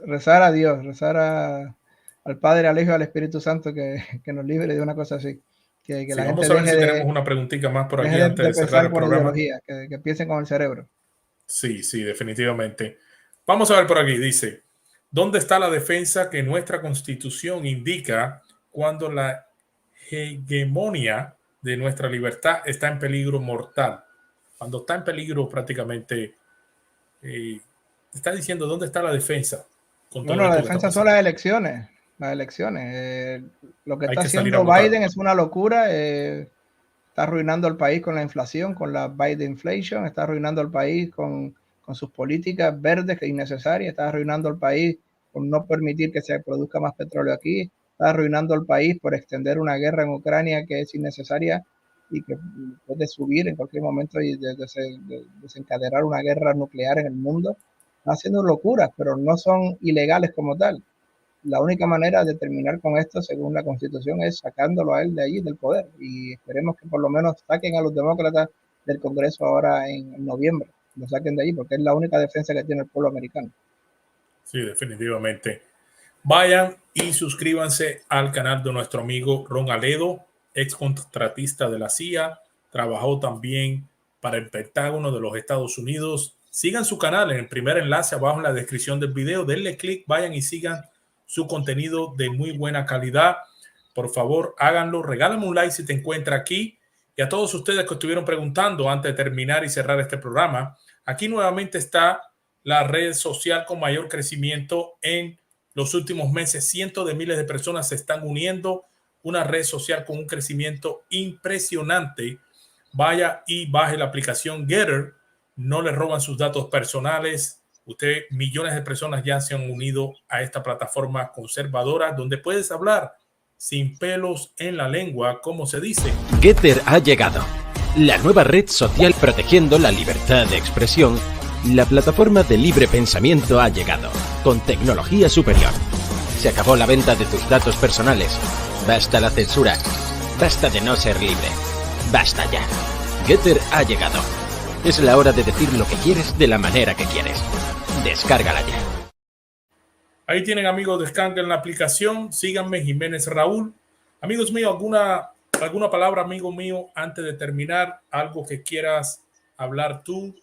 rezar a Dios, rezar al Padre, al Hijo y al Espíritu Santo que nos libre de una cosa así. Que Sí, la gente vamos a ver deje si tenemos una preguntita más por aquí antes de cerrar pensar el por programa. ideología, que piensen con el cerebro. Sí, definitivamente. Vamos a ver por aquí, dice, ¿dónde está la defensa que nuestra Constitución indica cuando la hegemonía de nuestra libertad está en peligro mortal? cuando está en peligro prácticamente, está diciendo dónde está la defensa. Bueno, la defensa son las elecciones. Las elecciones. Lo que está haciendo Biden es una locura. Está arruinando el país con la inflación, con la Biden inflation. Está arruinando el país con sus políticas verdes que es innecesarias. Está arruinando el país por no permitir que se produzca más petróleo aquí. Está arruinando el país por extender una guerra en Ucrania que es innecesaria y que puede subir en cualquier momento y desencadenar una guerra nuclear en el mundo. Están haciendo locuras, pero no son ilegales como tal. La única manera de terminar con esto, según la Constitución, es sacándolo a él de allí, del poder. Y esperemos que por lo menos saquen a los demócratas del Congreso ahora en noviembre. Lo saquen de allí, porque es la única defensa que tiene el pueblo americano. Sí, definitivamente. Vayan y suscríbanse al canal de nuestro amigo Ron Aledo, ex contratista de la CIA. Trabajó también para el Pentágono de los Estados Unidos. Sigan su canal en el primer enlace abajo en la descripción del video. Denle clic, vayan y sigan su contenido de muy buena calidad. Por favor, háganlo. Regálame un like si te encuentras aquí. Y a todos ustedes que estuvieron preguntando antes de terminar y cerrar este programa, aquí nuevamente está la red social con mayor crecimiento en los últimos meses. Cientos de miles de personas se están uniendo. Una red social con un crecimiento impresionante. Vaya y baje la aplicación Getter. No le roban sus datos personales. Millones de personas ya se han unido a esta plataforma conservadora donde puedes hablar sin pelos en la lengua, como se dice. Getter ha llegado. La nueva red social protegiendo la libertad de expresión. La plataforma de libre pensamiento ha llegado, con tecnología superior. Se acabó la venta de tus datos personales. Basta la censura. Basta de no ser libre. Basta ya. Getter ha llegado. Es la hora de decir lo que quieres de la manera que quieres. Descárgala ya. Ahí tienen, amigos, descarguen la aplicación. Síganme, Jiménez Raúl. Amigos míos, ¿alguna palabra, amigo mío, antes de terminar? ¿Algo que quieras hablar tú?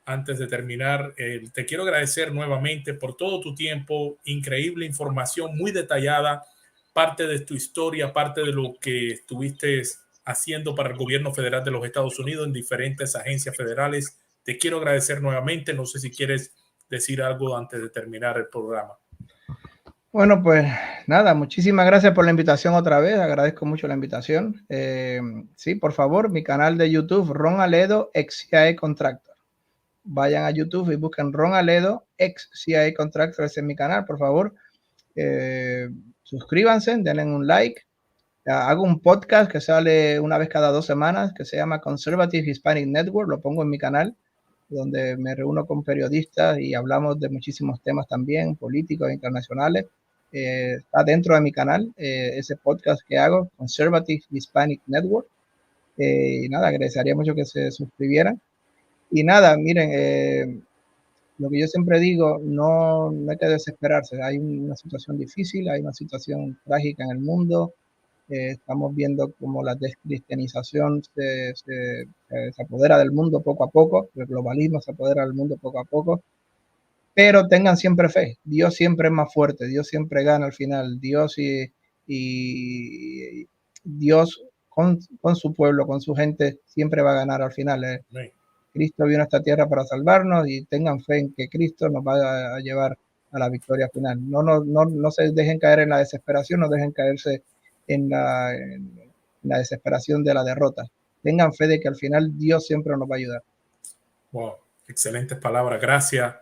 Antes de terminar, te quiero agradecer nuevamente por todo tu tiempo, increíble información, muy detallada, parte de tu historia, parte de lo que estuviste haciendo para el gobierno federal de los Estados Unidos en diferentes agencias federales. Te quiero agradecer nuevamente. No sé si quieres decir algo antes de terminar el programa. Bueno, pues nada, muchísimas gracias por la invitación otra vez. Agradezco mucho la invitación. Sí, por favor, mi canal de YouTube, Ron Aledo, ex CIA Contractor. Vayan a YouTube y busquen Ron Aledo, ex CIA Contractor, ese es mi canal, por favor. Suscríbanse, denle un like. Hago un podcast que sale una vez cada 2 semanas que se llama Conservative Hispanic Network, lo pongo en mi canal, donde me reúno con periodistas y hablamos de muchísimos temas también, políticos, internacionales. Está dentro de mi canal, ese podcast que hago, Conservative Hispanic Network. Y nada, agradecería mucho que se suscribieran. Y nada, miren, lo que yo siempre digo, no hay que desesperarse. Hay una situación difícil, hay una situación trágica en el mundo. Estamos viendo cómo la descristianización se apodera del mundo poco a poco, el globalismo se apodera del mundo poco a poco, pero tengan siempre fe. Dios siempre es más fuerte, Dios siempre gana al final. Dios y Dios con su pueblo, con su gente, siempre va a ganar al final. Cristo vino a esta tierra para salvarnos y tengan fe en que Cristo nos va a llevar a la victoria final. No se dejen caer en la desesperación, no dejen caerse en la desesperación de la derrota. Tengan fe de que al final Dios siempre nos va a ayudar. Wow, excelentes palabras. Gracias.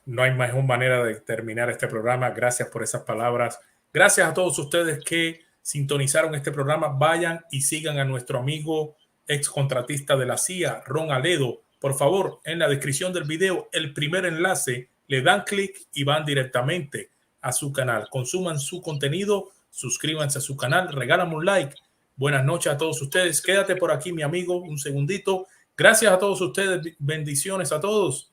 No hay mejor manera de terminar este programa. Gracias por esas palabras. Gracias a todos ustedes que sintonizaron este programa. Vayan y sigan a nuestro amigo ex contratista de la CIA, Ron Aledo. Por favor, en la descripción del video, el primer enlace, le dan clic y van directamente a su canal. Consuman su contenido, suscríbanse a su canal, regálame un like. Buenas noches a todos ustedes. Quédate por aquí, mi amigo, un segundito. Gracias a todos ustedes. Bendiciones a todos.